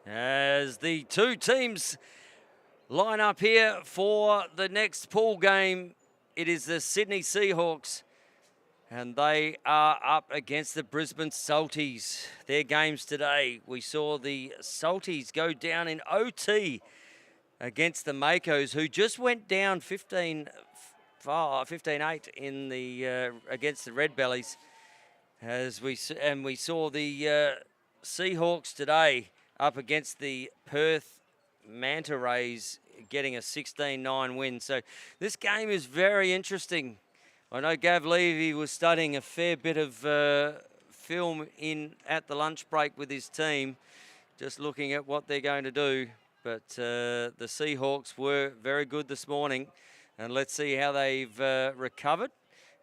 as the two teams line up here for the next pool game. It is the Sydney Seahawks, and they are up against the Brisbane Salties. Their games today, we saw the Salties go down in OT against the Makos, who just went down 15-8 in the against the Red Bellies. We saw the Seahawks today up against the Perth Manta Rays, getting a 16-9 win. So this game is very interesting. I know Gav Levy was studying a fair bit of film at the lunch break with his team, just looking at what they're going to do. But the Seahawks were very good this morning, and let's see how they've recovered.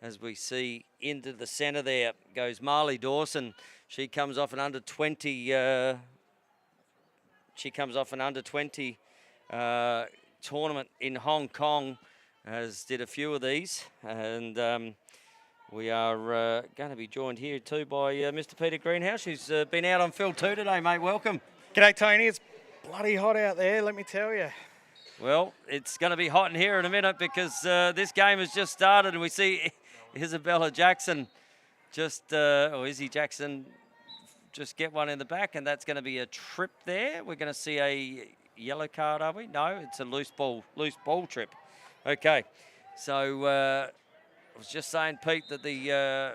As we see into the centre there goes Marley Dawson. She comes off an under 20. She comes off an under 20 tournament in Hong Kong, as did a few of these, and we are going to be joined here too by Mr. Peter Greenhouse, who's been out on field too today, mate. Welcome. G'day, Tony. It's bloody hot out there, let me tell you. Well, it's going to be hot in here in a minute, because this game has just started, and we see Isabella Jackson or Izzy Jackson just get one in the back, and that's going to be a trip there. We're going to see a yellow card, are we? No, it's a loose ball trip. Okay, so I was just saying, Pete, that the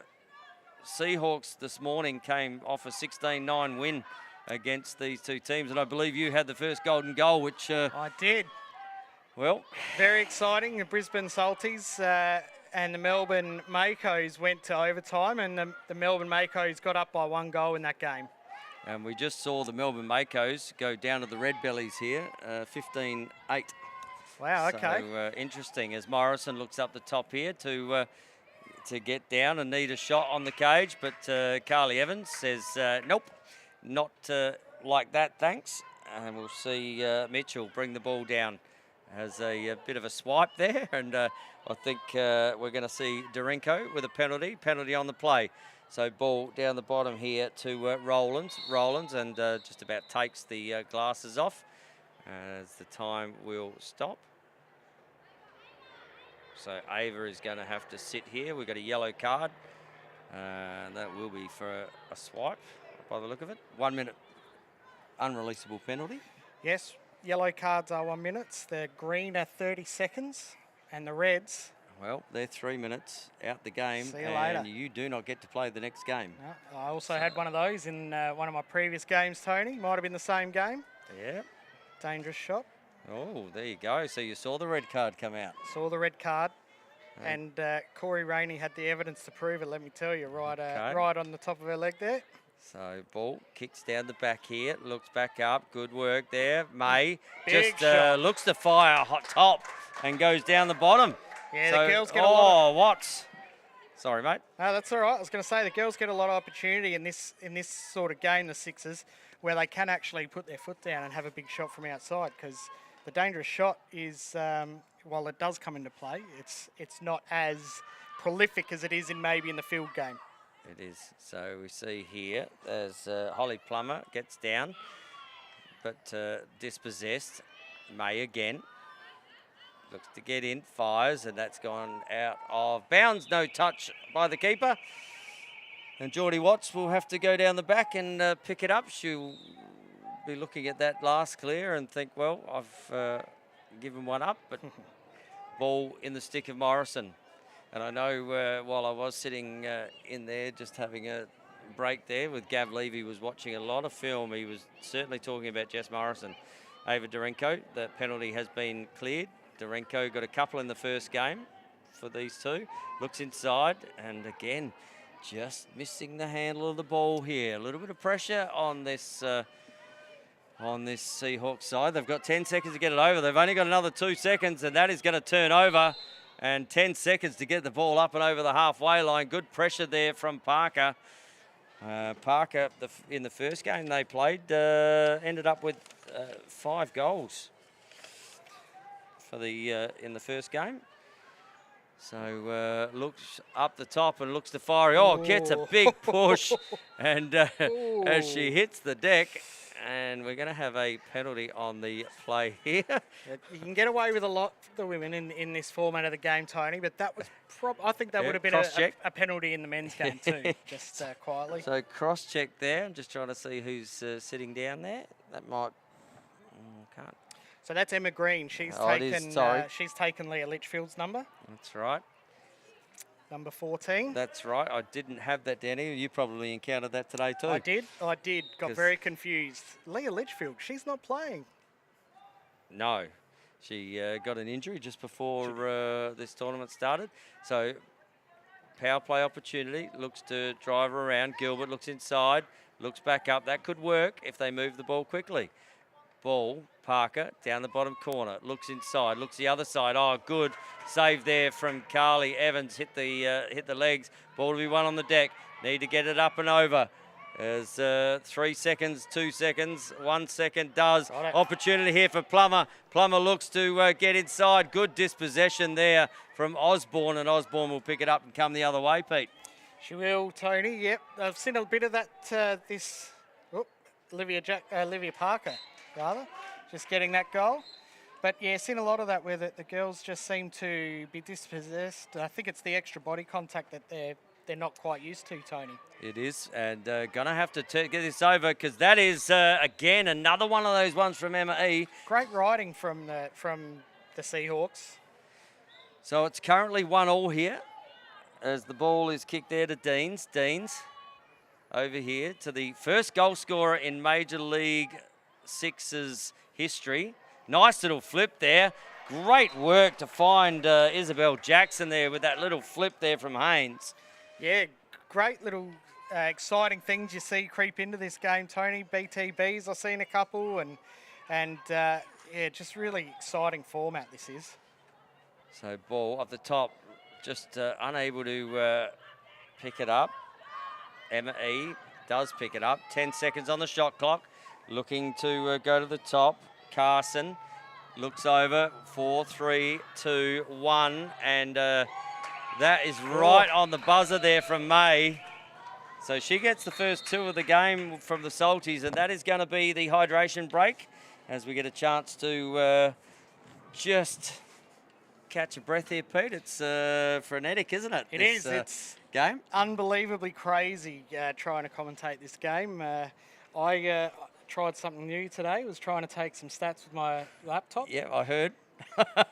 Seahawks this morning came off a 16-9 win against these two teams, and I believe you had the first golden goal, which... I did. Well... Very exciting. The Brisbane Salties and the Melbourne Makos went to overtime, and the Melbourne Makos got up by 1 goal in that game. And we just saw the Melbourne Makos go down to the Red Bellies here, 15-8. Wow, okay. So interesting, as Morrison looks up the top here to get down and need a shot on the cage, but Carly Evans says, nope, not like that, thanks. And we'll see Mitchell bring the ball down. Has a bit of a swipe there, and I think we're going to see Dorenko with a penalty on the play. So ball down the bottom here to Rowlands, and just about takes the glasses off as the time will stop. So Ava is going to have to sit here. We've got a yellow card, and that will be for a swipe by the look of it. 1 minute unreleasable penalty. Yes. Yellow cards are 1 minute, the green are 30 seconds, and the reds... Well, they're 3 minutes out the game, See you and later. you do not get to play the next game. No, I also had one of those in one of my previous games, Tony. Might have been the same game. Yeah. Dangerous shot. Oh, there you go. So you saw the red card come out. Saw the red card, and Corey Rainey had the evidence to prove it, let me tell you, right on the top of her leg there. So ball kicks down the back here, looks back up, good work there. May Big just looks to fire hot top and goes down the bottom. Yeah, so, the girls get a lot of... Watts. Sorry, mate. No, that's all right. I was going to say the girls get a lot of opportunity in this sort of game, the Sixers, where they can actually put their foot down and have a big shot from outside, because the dangerous shot is, while it does come into play, it's not as prolific as it is maybe in the field game. It is. So we see here as Holly Plummer gets down, but dispossessed. May again. Looks to get in, fires, and that's gone out of bounds. No touch by the keeper. And Geordie Watts will have to go down the back and pick it up. She'll be looking at that last clear and think, well, I've given one up, but ball in the stick of Morrison. And I know while I was sitting in there just having a break there with Gav Levy, was watching a lot of film. He was certainly talking about Jess Morrison. Ava Dorenko, the penalty has been cleared. Dorenko got a couple in the first game for these two. Looks inside, and again, just missing the handle of the ball here. A little bit of pressure on this Seahawks side. They've got 10 seconds to get it over. They've only got another 2 seconds, and that is going to turn over. And 10 seconds to get the ball up and over the halfway line. Good pressure there from Parker. Parker, in the first game they played, ended up with 5 goals for in the first game. So looks up the top and looks to fire. Oh, gets a big push. And as she hits the deck, And we're going to have a penalty on the play here. You can get away with a lot for the women in this format of the game, Tony, but that was I think that Yeah, would have been cross-check. a penalty in the men's game too, just quietly. So cross-check there. I'm just trying to see who's sitting down there. That might... can't. So that's Emma Green. She's Oh, it is, taken sorry. she's taken Leah Litchfield's number. That's right. Number 14. That's right. I didn't have that down here. You probably encountered that today too. I did. Got 'Cause- very confused. Leah Litchfield, she's not playing. No. She got an injury just before this tournament started. So power play opportunity. Looks to drive her around. Gilbert looks inside. Looks back up. That could work if they move the ball quickly. Ball, Parker, down the bottom corner. Looks inside, looks the other side. Oh, good save there from Carly Evans. Hit the legs. Ball to be won on the deck. Need to get it up and over. There's 3 seconds, 2 seconds, 1 second does. Got it. Opportunity here for Plummer. Plummer looks to get inside. Good dispossession there from Osborne, and Osborne will pick it up and come the other way, Pete. She will, Tony. Yep, I've seen a bit of that. Olivia Parker, rather, just getting that goal. But yeah, seen a lot of that where the girls just seem to be dispossessed. I think it's the extra body contact that they're not quite used to, Tony. It is, and gonna have to get this over because that is again another one of those ones from Emma E. Great riding from the Seahawks. So it's currently 1-1 here as the ball is kicked there to Deans. Deans over here to the first goal scorer in Major League Six's history. Nice little flip there. Great work to find Isabel Jackson there with that little flip there from Haynes. Yeah, great little exciting things you see creep into this game, Tony. BTBs, I've seen a couple, and yeah, just really exciting format this is. So ball up the top, just unable to pick it up. Emma E does pick it up. 10 seconds on the shot clock. Looking to go to the top. Carson looks over. 4, 3, 2, 1. And that is right on the buzzer there from May. So she gets the first 2 of the game from the Salties. And that is going to be the hydration break as we get a chance to just catch a breath here, Pete. It's frenetic, isn't it? It is. It's game. Unbelievably crazy trying to commentate this game. I tried something new today. Was trying to take some stats with my laptop. Yeah, I heard.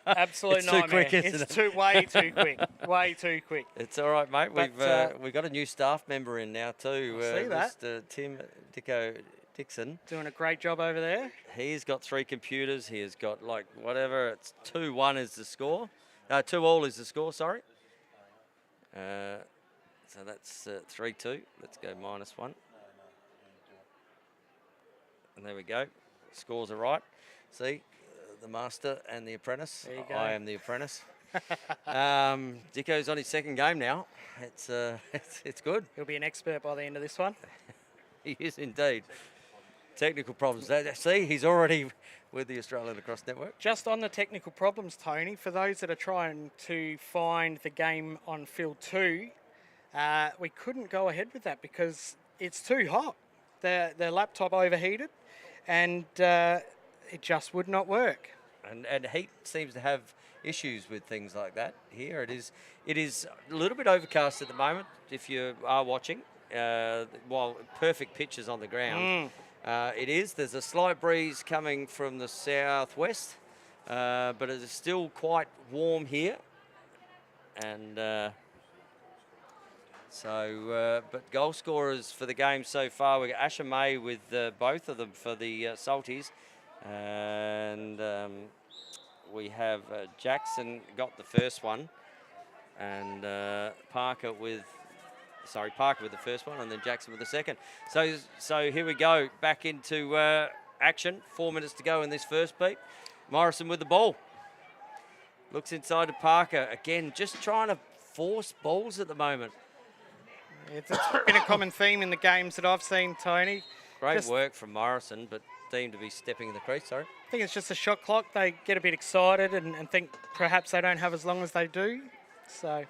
Absolute it's nightmare. Too quick, isn't it's way too quick. Way too quick. It's all right, mate. But, We've got a new staff member in now too. I see that. Mr. Tim Dixon. Doing a great job over there. He's got 3 computers. He has got like whatever. It's 2-1 is the score. No, 2-2 is the score. Sorry. So that's 3-2. Let's go -1. And there we go. Scores are right. See, the master and the apprentice. There you go. I am the apprentice. Dicko's on his 2nd game now. It's good. He'll be an expert by the end of this one. He is indeed. Technical problems. See, he's already with the Australian Lacrosse Network. Just on the technical problems, Tony, for those that are trying to find the game on field 2, we couldn't go ahead with that because it's too hot. The laptop overheated and it just would not work. And heat seems to have issues with things like that. Here it is a little bit overcast at the moment if you are watching. While perfect pitches on the ground. There's a slight breeze coming from the southwest, but it is still quite warm here. And but goal scorers for the game so far, we got Asha May with both of them for the Salties. And we have Jackson got the first one, and Parker with the first one, and then Jackson with the second. So here we go, back into action. 4 minutes to go in this first beat. Morrison with the ball. Looks inside to Parker. Again, just trying to force balls at the moment. It's been a common theme in the games that I've seen, Tony. Great work from Morrison, but deemed to be stepping in the crease, sorry. I think it's just a shot clock. They get a bit excited and think perhaps they don't have as long as they do. So...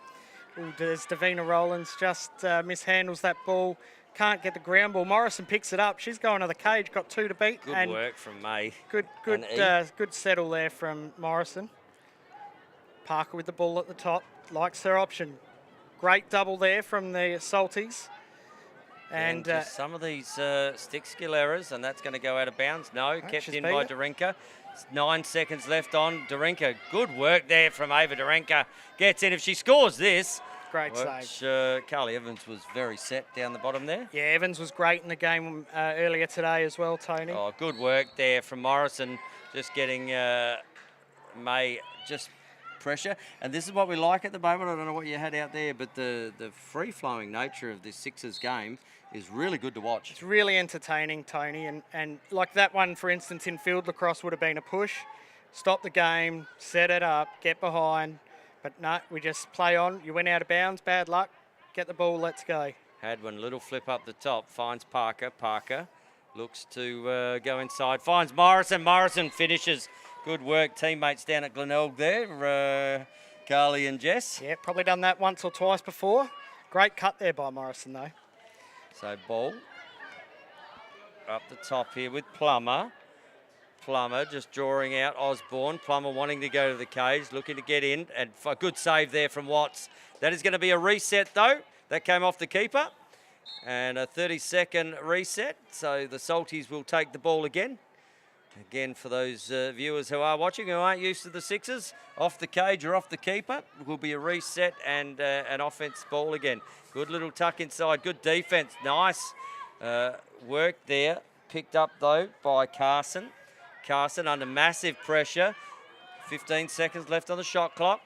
as Davina Rowlands just mishandles that ball, can't get the ground ball. Morrison picks it up. She's going to the cage, got 2 to beat. Good work from May. Good settle there from Morrison. Parker with the ball at the top, likes her option. Great double there from the Salties. And just some of these stick skill errors, and that's going to go out of bounds. No, kept in by Darinka. 9 seconds left on Darinka. Good work there from Ava Darinka. Gets in. If she scores this, great save. Carly Evans was very set down the bottom there. Yeah, Evans was great in the game earlier today as well, Tony. Oh, good work there from Morrison, just getting May just pressure. And this is what we like at the moment. I don't know what you had out there, but the free-flowing nature of this Sixers game is really good to watch. It's really entertaining, Tony, and like that one, for instance, in field lacrosse would have been a push, stop the game, set it up, get behind, but no, we just play on. You went out of bounds, bad luck, get the ball, let's go. Hadwin, little flip up the top, finds Parker. Parker looks to go inside, finds Morrison. Morrison finishes. Good work, teammates down at Glenelg there, Carly and Jess. Yeah, probably done that once or twice before. Great cut there by Morrison, though. So ball up the top here with Plummer. Plummer just drawing out Osborne. Plummer wanting to go to the cage, looking to get in. And a good save there from Watts. That is going to be a reset, though. That came off the keeper. And a 30-second reset. So the Salties will take the ball again. Again, for those viewers who are watching, who aren't used to the Sixers, off the cage or off the keeper, will be a reset and an offense ball again. Good little tuck inside, good defense, nice work there. Picked up, though, by Carson. Carson under massive pressure. 15 seconds left on the shot clock.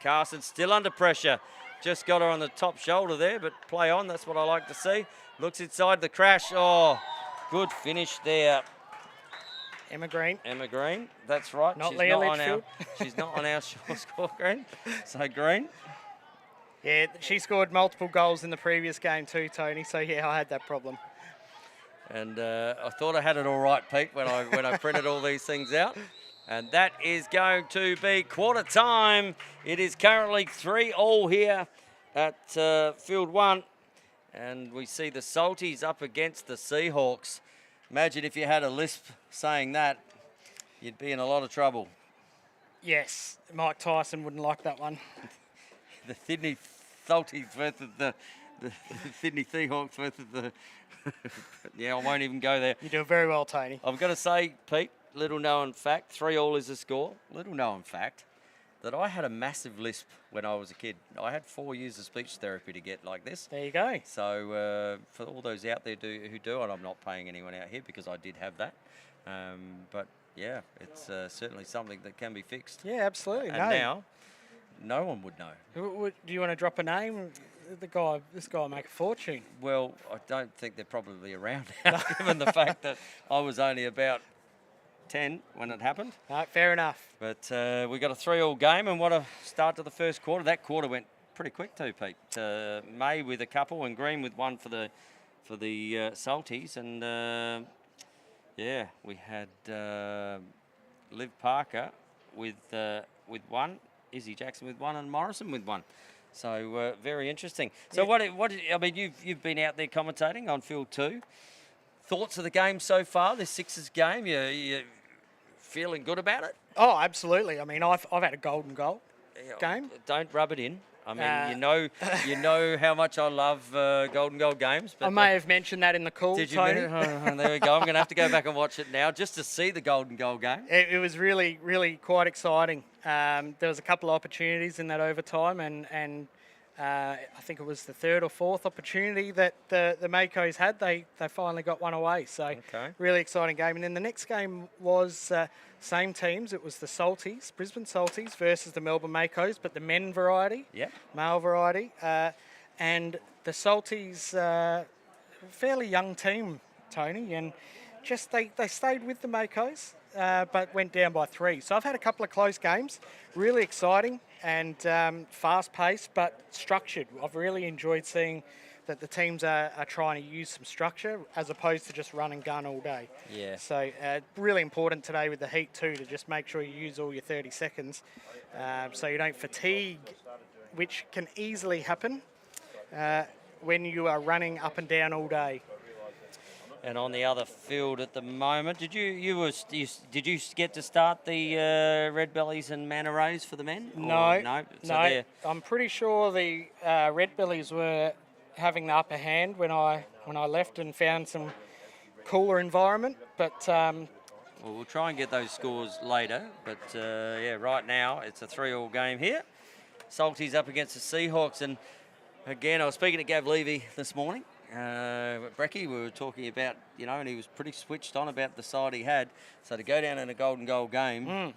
Carson still under pressure. Just got her on the top shoulder there, but play on, that's what I like to see. Looks inside the crash. Oh, good finish there. Emma Green, that's right. She's not on our short score, Green. So Green. Yeah, she scored multiple goals in the previous game too, Tony. So yeah, I had that problem. And I thought I had it all right, Pete, when I printed all these things out. And that is going to be quarter time. It is currently 3-3 here at field 1, and we see the Salties up against the Seahawks. Imagine if you had a lisp saying that, you'd be in a lot of trouble. Yes, Mike Tyson wouldn't like that one. The Sydney Salties versus the Sydney Seahawks versus the... yeah, I won't even go there. You do very well, Tony. I've got to say, Pete, little known fact, 3-3 is the score. Little known fact that I had a massive lisp when I was a kid. I had 4 years of speech therapy to get like this. There you go. So for all those out there who do, and I'm not paying anyone out here because I did have that. But yeah, it's certainly something that can be fixed. Yeah, absolutely. And now, no one would know. Do you want to drop a name? This guy will make a fortune. Well, I don't think they're probably around now, given the fact that I was only about 10 when it happened. No, fair enough. But we got a 3-3 game, and what a start to the first quarter. That quarter went pretty quick too, Pete. May with a couple and Green with one for the Salties, and yeah, we had Liv Parker with one, Izzy Jackson with one, and Morrison with one. So very interesting. So yeah. What I mean, you've been out there commentating on field 2. Thoughts of the game so far? This Sixers game, you feeling good about it? Oh, absolutely. I mean, I've had a golden goal game. Don't rub it in. I mean, you know how much I love golden goal games. But I may have mentioned that in the call, did you? Tony. There we go. I'm going to have to go back and watch it now just to see the golden goal game. It was really, really quite exciting. There was a couple of opportunities in that overtime, and I think it was the third or fourth opportunity that the Makos had. They finally got one away. So really exciting game. And then the next game was same teams. It was the Salties, Brisbane Salties versus the Melbourne Makos, but the men variety, male variety. And the Salties, fairly young team, Tony, and just they stayed with the Makos, but went down by 3. So I've had a couple of close games, really exciting and fast-paced, but structured. I've really enjoyed seeing that the teams are trying to use some structure as opposed to just run and gun all day. Yeah. So really important today with the heat too, to just make sure you use all your 30 seconds so you don't fatigue, which can easily happen when you are running up and down all day. And on the other field at the moment, did you get to start the Red Bellies and Manta Rays for the men? No, no. So no. I'm pretty sure the Red Bellies were having the upper hand when I left and found some cooler environment. But well, we'll try and get those scores later. But yeah, right now it's a 3-3 game here. Salties up against the Seahawks, and again, I was speaking to Gav Levy this morning. Brecky, we were talking about, and he was pretty switched on about the side he had. So to go down in a golden goal game,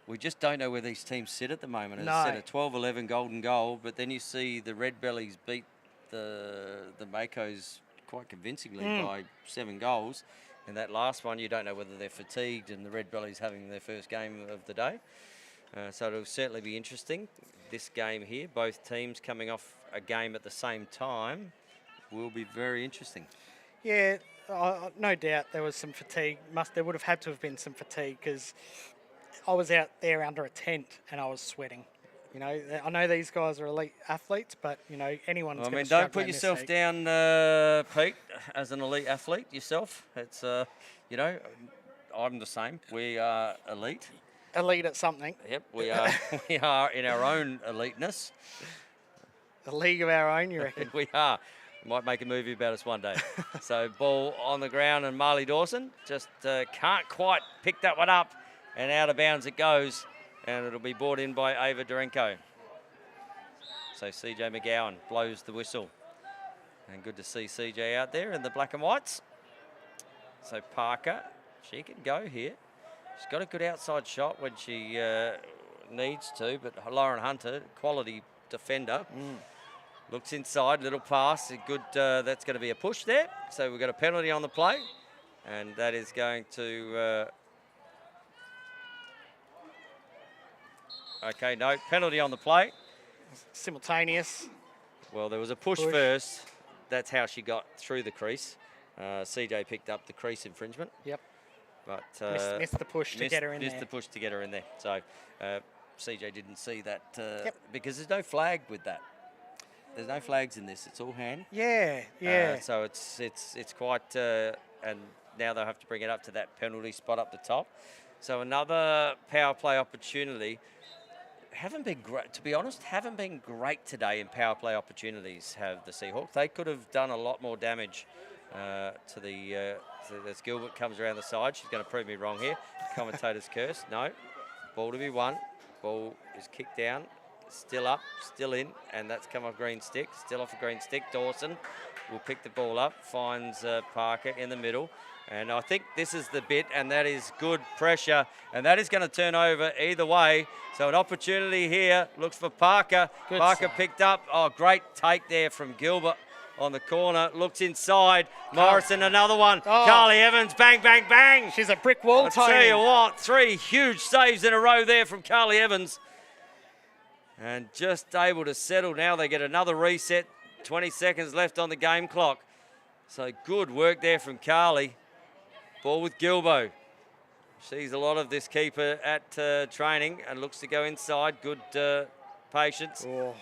we just don't know where these teams sit at the moment. As I said, a 12-11 golden goal, but then you see the Red Bellies beat the Makos quite convincingly by 7 goals. And that last one, you don't know whether they're fatigued and the Red Bellies having their first game of the day. So it'll certainly be interesting. This game here, both teams coming off a game at the same time, will be very interesting. Yeah, no doubt there was some fatigue. There would have had to have been some fatigue because I was out there under a tent and I was sweating. I know these guys are elite athletes, but anyone's going to struggle. Don't put yourself down, Pete, as an elite athlete yourself. It's I'm the same. We are elite. Elite at something. Yep, we are. We are in our own eliteness. A league of our own, you reckon? We are. Might make a movie about us one day. So ball on the ground, and Marley Dawson just can't quite pick that one up, and out of bounds it goes, and it'll be brought in by Ava Durenko. So CJ McGowan blows the whistle, and good to see CJ out there in the black and whites. So Parker, she can go here. She's got a good outside shot when she needs to, but Lauren Hunter, quality defender. Looks inside, little pass, a good, that's going to be a push there. So we've got a penalty on the play, and that is going to, okay, no, penalty on the play. Simultaneous. Well, there was a push first. That's how she got through the crease. CJ picked up the crease infringement. Yep. But missed the push to get her in there. Missed the push to get her in there. So CJ didn't see that because there's no flag with that. There's no flags in this. It's all hand. Yeah. So it's quite, and now they'll have to bring it up to that penalty spot up the top. So another power play opportunity. Haven't been great, to be honest. Haven't been great today in power play opportunities. Have the Seahawks? They could have done a lot more damage to the. As Gilbert comes around the side, she's going to prove me wrong here. Commentator's curse. No. Ball to be won. Ball is kicked down. Still up, still in, and that's come off green stick. Still off a green stick. Dawson will pick the ball up, finds Parker in the middle. And I think this is the bit, and that is good pressure. And that is going to turn over either way. So an opportunity here. Looks for Parker. Good Parker save. picked up. Oh, great take there from Gilbert on the corner. Looks inside. Morrison, another one. Oh. Carly Evans, bang, bang, bang. She's a brick wall, I'll Tony. tell you what, 3 huge saves in a row there from Carly Evans. And just able to settle now. They get another reset. 20 seconds left on the game clock. So good work there from Carly. Ball with Gilbo. Sees a lot of this keeper at training and looks to go inside. Good patience. Oh.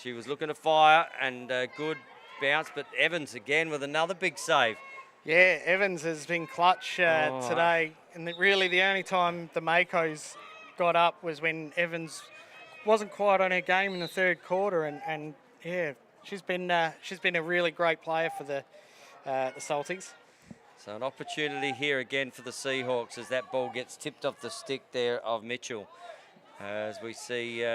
She was looking to fire and good bounce, but Evans again with another big save. Yeah, Evans has been clutch today. And really the only time the Makos got up was when Evans wasn't quite on her game in the third quarter. And yeah, she's been a really great player for the Salties. So an opportunity here again for the Seahawks as that ball gets tipped off the stick there of Mitchell. As we see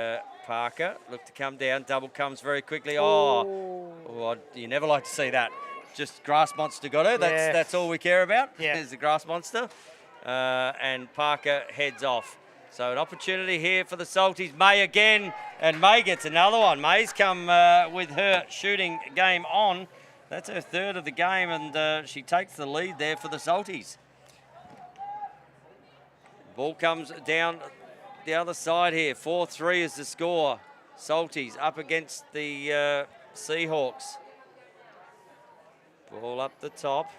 Parker look to come down, double comes very quickly. You never like to see that. Just grass monster got her. That's all we care about. Yeah. Is the grass monster. And Parker heads off. So an opportunity here for the Salties. May again, and May gets another one. May's come with her shooting game on. That's her third of the game, and she takes the lead there for the Salties. Ball comes down the other side here. 4-3 is the score. Salties up against the Seahawks. Ball up the top,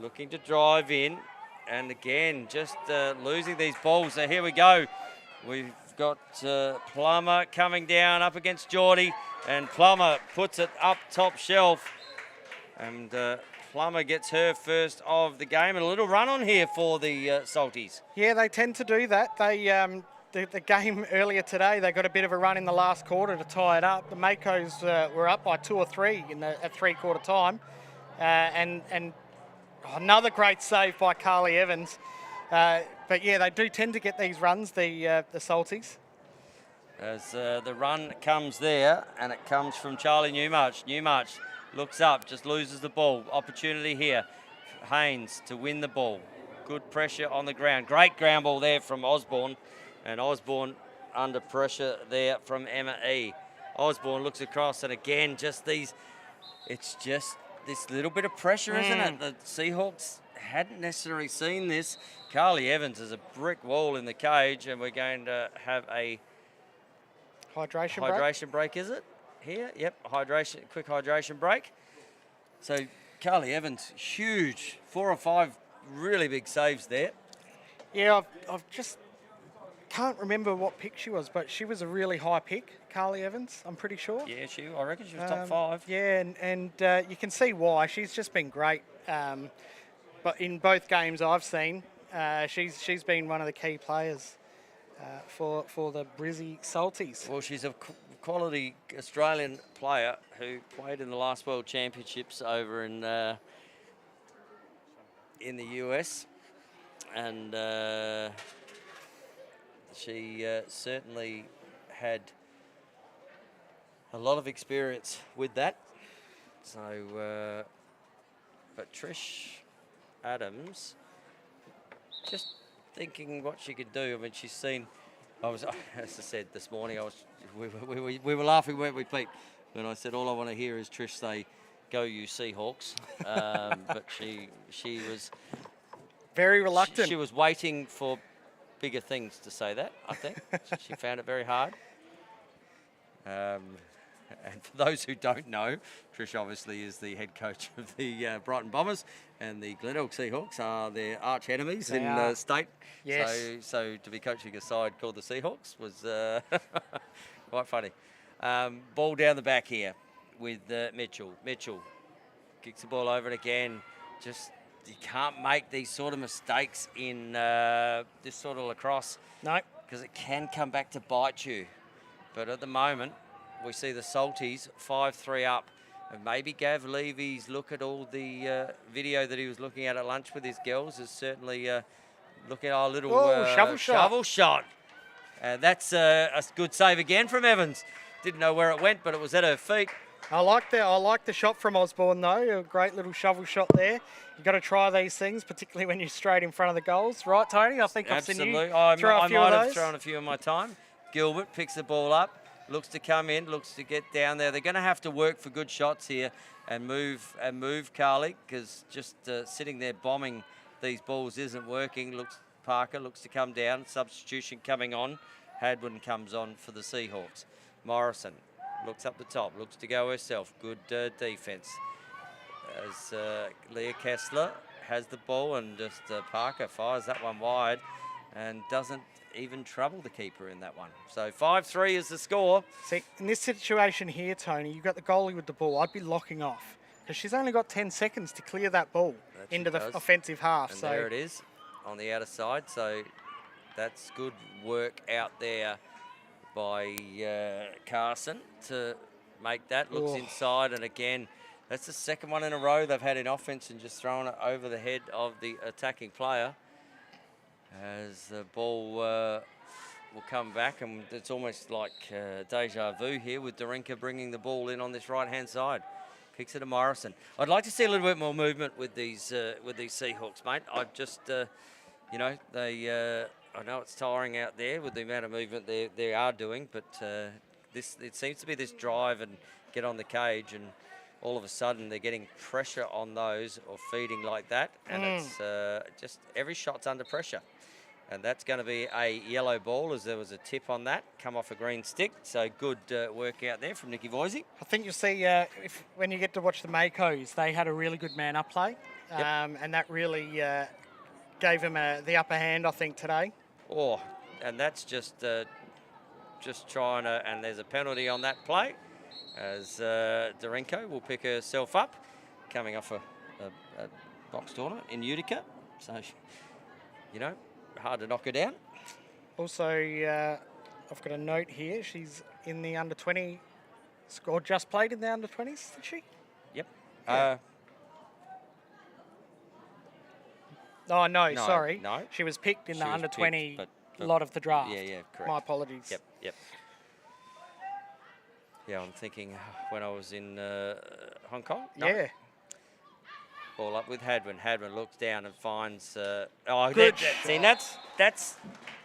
looking to drive in. And again, just losing these balls. So here we go. We've got Plummer coming down up against Geordie. And Plummer puts it up top shelf. And Plummer gets her first of the game. And a little run on here for the Salties. Yeah, they tend to do that. They the game earlier today, they got a bit of a run in the last quarter to tie it up. The Makos were up by 2 or 3 at 3/4 time. And another great save by Carly Evans. But yeah, they do tend to get these runs, the Salties. As the run comes there, and it comes from Charlie Newmarch. Newmarch looks up, just loses the ball. Opportunity here. Haynes to win the ball. Good pressure on the ground. Great ground ball there from Osborne. And Osborne under pressure there from Emma E. Osborne looks across, and again, it's just this little bit of pressure, isn't it? The Seahawks hadn't necessarily seen this. Carly Evans is a brick wall in the cage, and we're going to have a hydration break, is it? Here, yep, quick hydration break. So Carly Evans, huge, 4 or 5 really big saves there. Yeah, I've just can't remember what pick she was, but she was a really high pick, Carly Evans, I'm pretty sure. Yeah, I reckon she was top 5. Yeah, and you can see why. She's just been great. But in both games I've seen, she's been one of the key players for the Brizzy Salties. Well, she's a quality Australian player who played in the last World Championships over in the US, and she certainly had a lot of experience with that. So, but Trish Adams, just thinking what she could do. I mean, she's seen. As I said this morning, we were laughing, weren't we, Pete? When I said all I want to hear is Trish say, "Go you Seahawks," but she was very reluctant. She was waiting for bigger things to say that. I think she found it very hard. And for those who don't know, Trish obviously is the head coach of the Brighton Bombers, and the Glenelg Seahawks are their arch enemies in state. Yes. So to be coaching a side called the Seahawks was quite funny. Ball down the back here with Mitchell. Mitchell kicks the ball over it again. Just you can't make these sort of mistakes in this sort of lacrosse. No. Because it can come back to bite you. But at the moment, we see the Salties 5-3 up. And maybe Gav Levy's look at all the video that he was looking at lunch with his girls is certainly looking at our little shovel shot. And that's a good save again from Evans. Didn't know where it went, but it was at her feet. I like the shot from Osborne though. A great little shovel shot there. You've got to try these things, particularly when you're straight in front of the goals, right, Tony? I think I've seen you throw a few of those. I might have thrown a few in my time. Gilbert picks the ball up, looks to come in, looks to get down there. They're going to have to work for good shots here and move Carly, because just sitting there bombing these balls isn't working. Parker looks to come down. Substitution coming on. Hadwin comes on for the Seahawks. Morrison looks up the top, looks to go herself. Good defence. As Leah Kessler has the ball, and just Parker fires that one wide and doesn't even trouble the keeper in that one. So 5-3 is the score. See, in this situation here, Tony, you've got the goalie with the ball. I'd be locking off, because she's only got 10 seconds to clear that ball into the offensive half. And there it is on the outer side. So that's good work out there by Carson to make that. Looks inside, and again, that's the second one in a row they've had in offense and just thrown it over the head of the attacking player. As the ball will come back, and it's almost like deja vu here with Dorinka bringing the ball in on this right-hand side. Kicks it to Morrison. I'd like to see a little bit more movement with these Seahawks, mate. I just, I know it's tiring out there with the amount of movement they are doing, but it seems to be this drive and get on the cage, and all of a sudden they're getting pressure on those or feeding like that, and it's just every shot's under pressure. And that's going to be a yellow ball, as there was a tip on that, come off a green stick. So good work out there from Nikki Voisey. I think you'll see when you get to watch the Makos, they had a really good man-up play, and that really gave them the upper hand, I think, today. Oh, and that's just trying to, and there's a penalty on that play, as Dorenko will pick herself up. coming off a box tournament in Utica. So, you know, hard to knock her down. Also, I've got a note here. She's in the under-20, or just played in the under-20s, did she? Yep. Yeah. Oh, no, No, sorry. no. She was picked in She the was under-20 picked, but lot of the draft. Yeah, correct. My apologies. Yep. Yeah, I'm thinking when I was in Hong Kong. No. Yeah. Ball up with Hadwin. Hadwin looks down and finds. Good That's.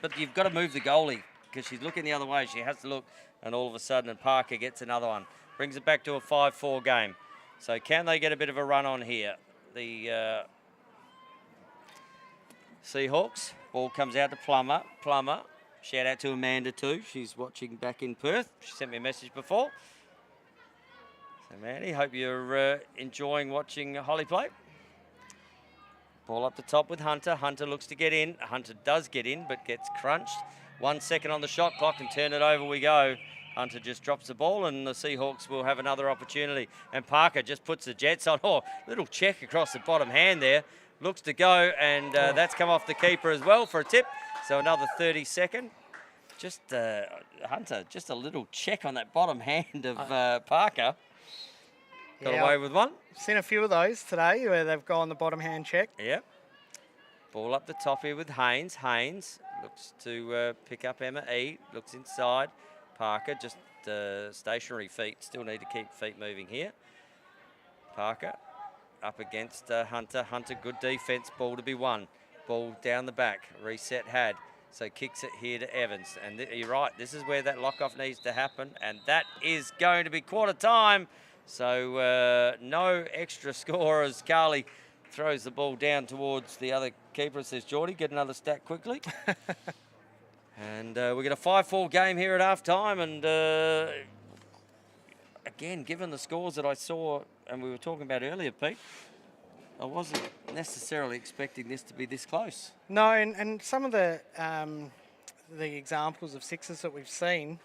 But you've got to move the goalie because she's looking the other way. She has to look, and all of a sudden, and Parker gets another one. Brings it back to a 5-4 game. So can they get a bit of a run on here? The Seahawks. Ball comes out to Plummer. Shout out to Amanda too. She's watching back in Perth. She sent me a message before. So Mandy, hope you're enjoying watching Holly play. Ball up the top with Hunter. Hunter looks to get in. Hunter does get in, but gets crunched. 1 second on the shot clock and turn it over we go. Hunter just drops the ball and the Seahawks will have another opportunity. And Parker just puts the Jets on. Oh, little check across the bottom hand there. Looks to go, and that's come off the keeper as well for a tip. So another 30-second. Just Hunter, just a little check on that bottom hand of Parker. Got away with one. Seen a few of those today where they've gone the bottom hand check. Yep. Ball up the top here with Haynes. Haynes looks to pick up Emma E. Looks inside. Parker just stationary feet. Still need to keep feet moving here. Parker up against Hunter. Hunter, good defence. Ball to be won. Ball down the back. Reset had. So kicks it here to Evans. And you're right, this is where that lock-off needs to happen. And that is going to be quarter time. So no extra score as Carly throws the ball down towards the other keeper. Says, Geordie, get another stat quickly. And we get a 5-4 game here at half-time. And again, given the scores that I saw and we were talking about earlier, Pete, I wasn't necessarily expecting this to be this close. No, and some of the examples of sixes that we've seen,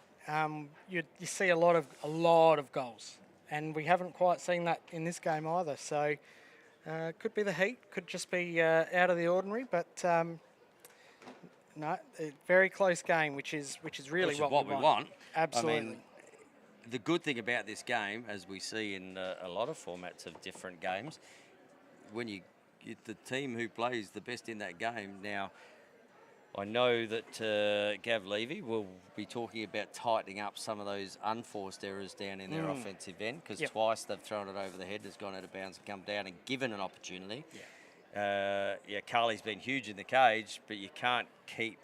you see a lot of goals, and we haven't quite seen that in this game either. So could be the heat, could just be out of the ordinary, but no, a very close game, which is really what we want. Absolutely. I mean, the good thing about this game, as we see in a lot of formats of different games, when you get the team who plays the best in that game. Now, I know that Gav Levy will be talking about tightening up some of those unforced errors down in their offensive end, because twice they've thrown it over the head, has gone out of bounds and come down and given an opportunity. Carly's been huge in the cage, but you can't keep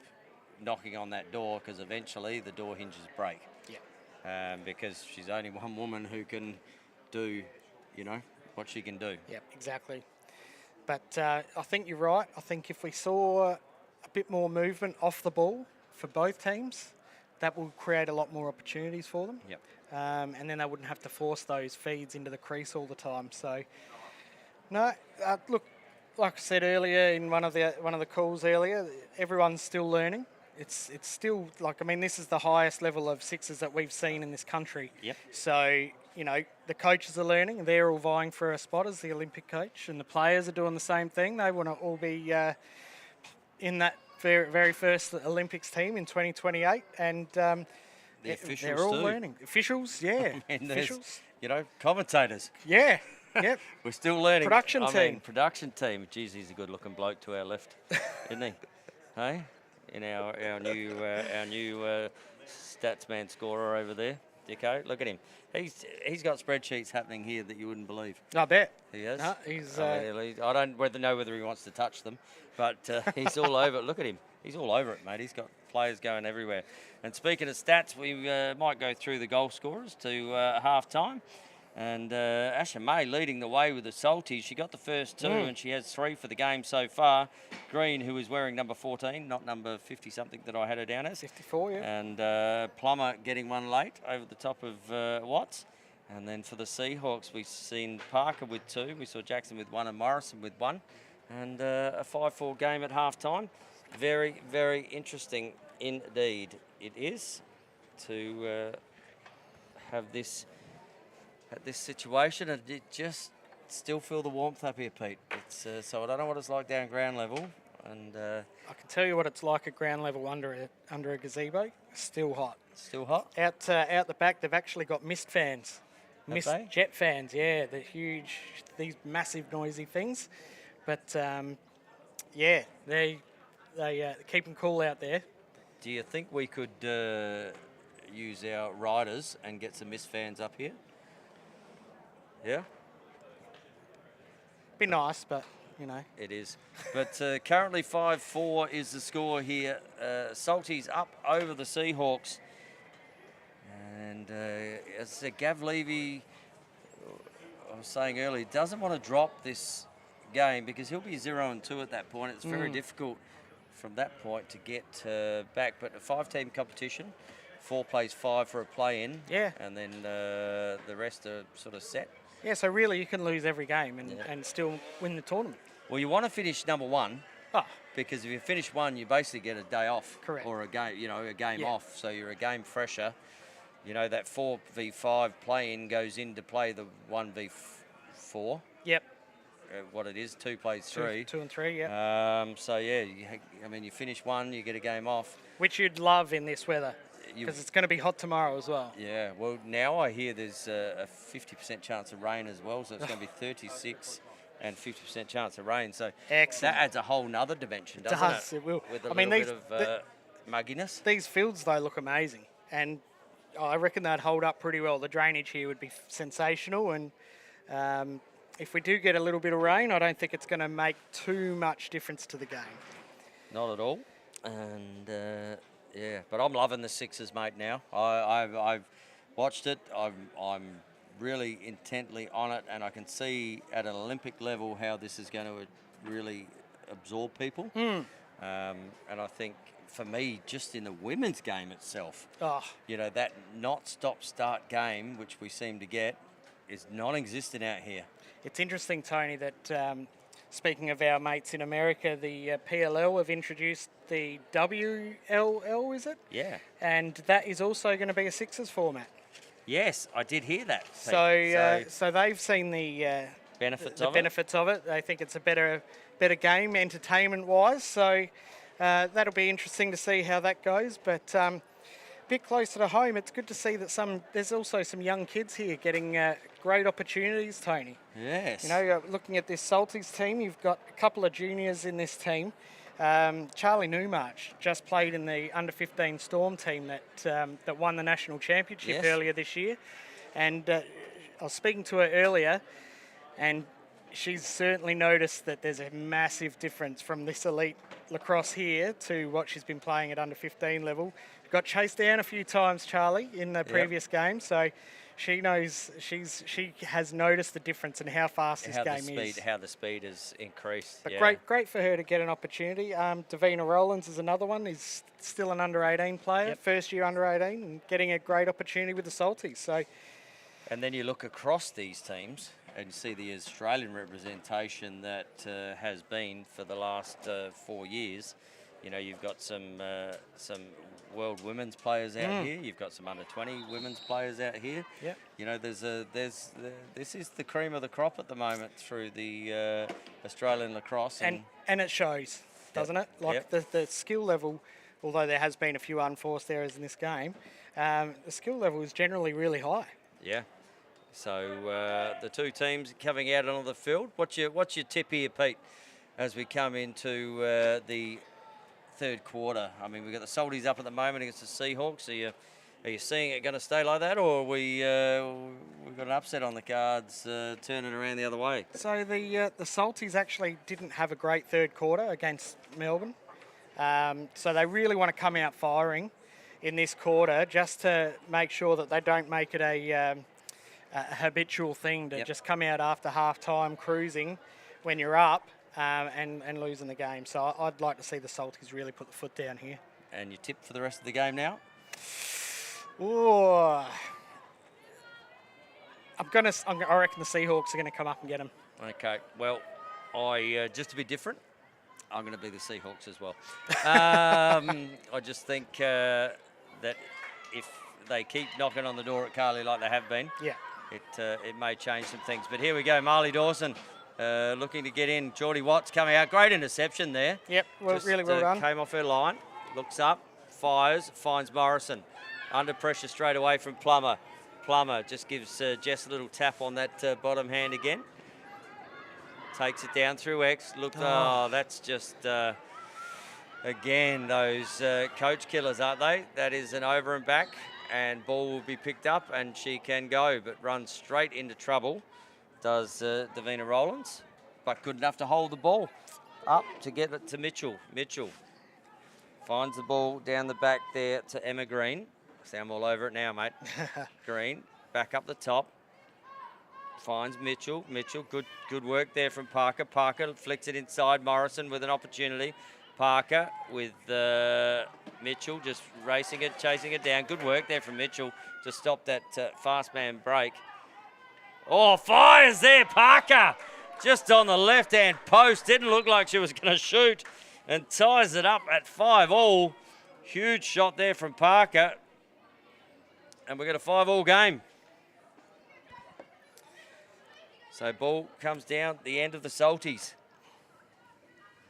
knocking on that door because eventually the door hinges break. Because she's only one woman who can do, what she can do. Yep, exactly. But I think you're right. I think if we saw a bit more movement off the ball for both teams, that will create a lot more opportunities for them. Yep. And then they wouldn't have to force those feeds into the crease all the time. So, no, look, like I said earlier in one of the calls earlier, everyone's still learning. It's still this is the highest level of sixes that we've seen in this country. Yep. So, the coaches are learning, and they're all vying for a spot as the Olympic coach, and the players are doing the same thing. They want to all be in that very, very first Olympics team in 2028, and the officials they're all too. learning. Officials, yeah. And officials. Commentators. Yeah, yep. We're still learning. Production team. Production team. Geez, he's a good-looking bloke to our left, isn't he? Hey? In our new stats man scorer over there, Dicko. Look at him. He's got spreadsheets happening here that you wouldn't believe. I bet. He has. No, he's. I don't know whether he wants to touch them, but he's all over it. Look at him. He's all over it, mate. He's got players going everywhere. And speaking of stats, we might go through the goal scorers to half time. And Asha May leading the way with the Salties. She got the first two, and she has 3 for the game so far. Green, who is wearing number 14, not number 50-something that I had her down as. 54, yeah. And Plummer getting one late over the top of Watts. And then for the Seahawks, we've seen Parker with 2. We saw Jackson with 1 and Morrison with 1. And a 5-4 game at half-time. Very, very interesting indeed it is to have this situation, and it just still feel the warmth up here, Pete. It's so I don't know what it's like down ground level, and I can tell you what it's like at ground level under a gazebo. Still hot. still hot. Out the back, they've actually got mist fans. Mist they? jet fans, yeah. They're huge, these massive noisy things. But, yeah, they keep them cool out there. Do you think we could use our riders and get some mist fans up here? Yeah, Be nice, but, you know. it is. But currently 5-4 is the score here. Salties up over the Seahawks. And as I said, Gav Levy, I was saying earlier, doesn't want to drop this game because he'll be 0-2 at that point. It's very difficult from that point to get back. But a 5-team competition, 4 plays 5 for a play-in. Yeah. And then the rest are sort of set. Yeah, so really you can lose every game and still win the tournament. Well, you want to finish number 1. Oh, Because if you finish 1, you basically get a day off. Correct. Or a game off. So you're a game fresher. You know, that 4v5 play-in goes into play the 1v4. yep. What it is, 2 plays 3. 2 and 3, yeah. So, yeah, you finish 1, you get a game off. Which you'd love in this weather because it's going to be hot tomorrow as well. Yeah, well, now I hear there's a 50% chance of rain as well, so it's going to be 36 and 50% chance of rain. So Excellent. that adds a whole nother dimension, doesn't does, it? it will. With a I mean, little bit of mugginess. These fields, though, look amazing. And I reckon they'd hold up pretty well. The drainage here would be sensational. And if we do get a little bit of rain, I don't think it's going to make too much difference to the game. Not at all. And, yeah, but I'm loving the Sixers, mate, now. I've watched it. I'm really intently on it, and I can see at an Olympic level how this is going to really absorb people. And I think, for me, just in the women's game itself, that not stop-start game, which we seem to get, is non-existent out here. It's interesting, Tony, that speaking of our mates in America, the PLL have introduced the WLL, is it? Yeah. And that is also going to be a Sixers format. Yes, I did hear that. Pete. So they've seen the benefits the of benefits of it. They think it's a better game entertainment-wise. So that'll be interesting to see how that goes. But a bit closer to home, it's good to see that there's also some young kids here getting great opportunities, Tony. Yes. You know, looking at this Salties team, you've got a couple of juniors in this team. Charlie Newmarch just played in the under-15 Storm team that won the national championship earlier this year. And I was speaking to her earlier, and she's certainly noticed that there's a massive difference from this elite lacrosse here to what she's been playing at under-15 level. Got chased down a few times, Charlie, in the previous game, so she knows she has noticed the difference in how fast this game is. How the speed has increased. But great for her to get an opportunity. Davina Rowlands is another one. He's still an under-18 player, first year under-18, and getting a great opportunity with the Salties. So, and then you look across these teams and see the Australian representation that has been for the last 4 years. You know, you've got some world women's players out here. You've got some under-20 women's players out here. Yep. You know, this is the cream of the crop at the moment through the Australian lacrosse. And it shows, doesn't it? Like the skill level, although there has been a few unforced errors in this game, the skill level is generally really high. Yeah. So the two teams coming out on the field. What's your tip here, Pete, as we come into the third quarter? I mean, we've got the Salties up at the moment against the Seahawks. Are you seeing it going to stay like that, or we've got an upset on the cards turning around the other way? So the Salties actually didn't have a great third quarter against Melbourne. So they really want to come out firing in this quarter just to make sure that they don't make it a habitual thing to just come out after half-time cruising when you're up and losing the game. So I'd like to see the Salties really put the foot down here. And your tip for the rest of the game now? I reckon the Seahawks are going to come up and get them. Okay, well, just to be different, I'm going to be the Seahawks as well. I just think that if they keep knocking on the door at Carly like they have been, it may change some things. But here we go, Marley Dawson looking to get in. Geordie Watts coming out. Great interception there. Yep, well, really well done. Came off her line, looks up, fires, finds Morrison. Under pressure straight away from Plummer. Plummer just gives Jess a little tap on that bottom hand again. Takes it down through X. Look, that's just, again, those coach killers, aren't they? That is an over and back, and ball will be picked up, and she can go, but runs straight into trouble, does Davina Rowlands, but good enough to hold the ball up to get it to Mitchell. Mitchell finds the ball down the back there to Emma Green. See, I'm all over it now, mate. Green, back up the top. Finds Mitchell. Mitchell, good work there from Parker. Parker flicks it inside. Morrison with an opportunity. Parker with Mitchell just racing it, chasing it down. Good work there from Mitchell to stop that fast man break. Oh, fires there, Parker. Just on the left-hand post. Didn't look like she was going to shoot and ties it up at 5-all. Huge shot there from Parker. And we've got a 5-all game. So ball comes down the end of the Salties.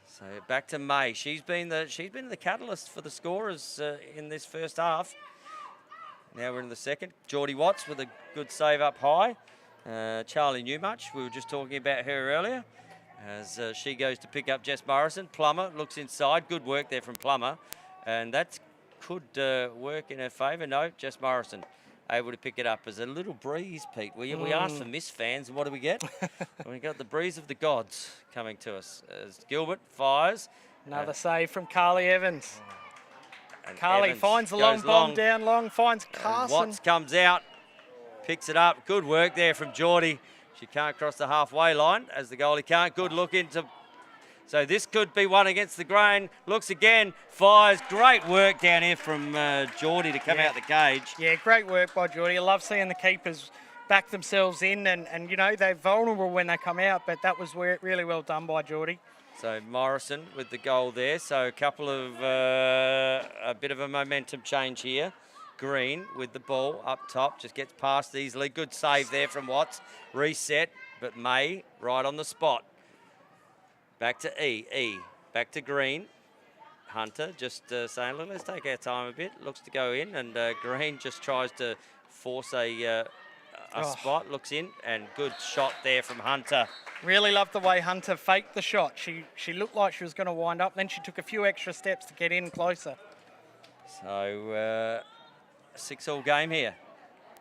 So back to May. She's been the catalyst for the scorers in this first half. Now we're in the second. Geordie Watts with a good save up high. Charlie Newmuch, we were just talking about her earlier, as she goes to pick up Jess Morrison. Plummer looks inside. Good work there from Plummer, and that could work in her favour. No, Jess Morrison able to pick it up as a little breeze, Pete. We asked for Miss fans, and what do we get? We got the breeze of the gods coming to us. As Gilbert fires. Another save from Carly Evans. Carly Evans finds the long bomb down long, finds Carson. Watts comes out, picks it up. Good work there from Geordie. She can't cross the halfway line, as the goalie can't. Good look into... So this could be one against the grain. Looks again, fires. Great work down here from Geordie to come out the cage. Yeah, great work by Geordie. I love seeing the keepers back themselves in, and you know, they're vulnerable when they come out, but that was really well done by Geordie. So Morrison with the goal there. So a couple of, a bit of a momentum change here. Green with the ball up top, just gets past easily. Good save there from Watts. Reset, but May right on the spot. Back to E. Back to Green. Hunter just saying, look, let's take our time a bit. Looks to go in, and Green just tries to force a spot. Looks in, and good shot there from Hunter. Really loved the way Hunter faked the shot. She looked like she was going to wind up, then she took a few extra steps to get in closer. So 6-all game here.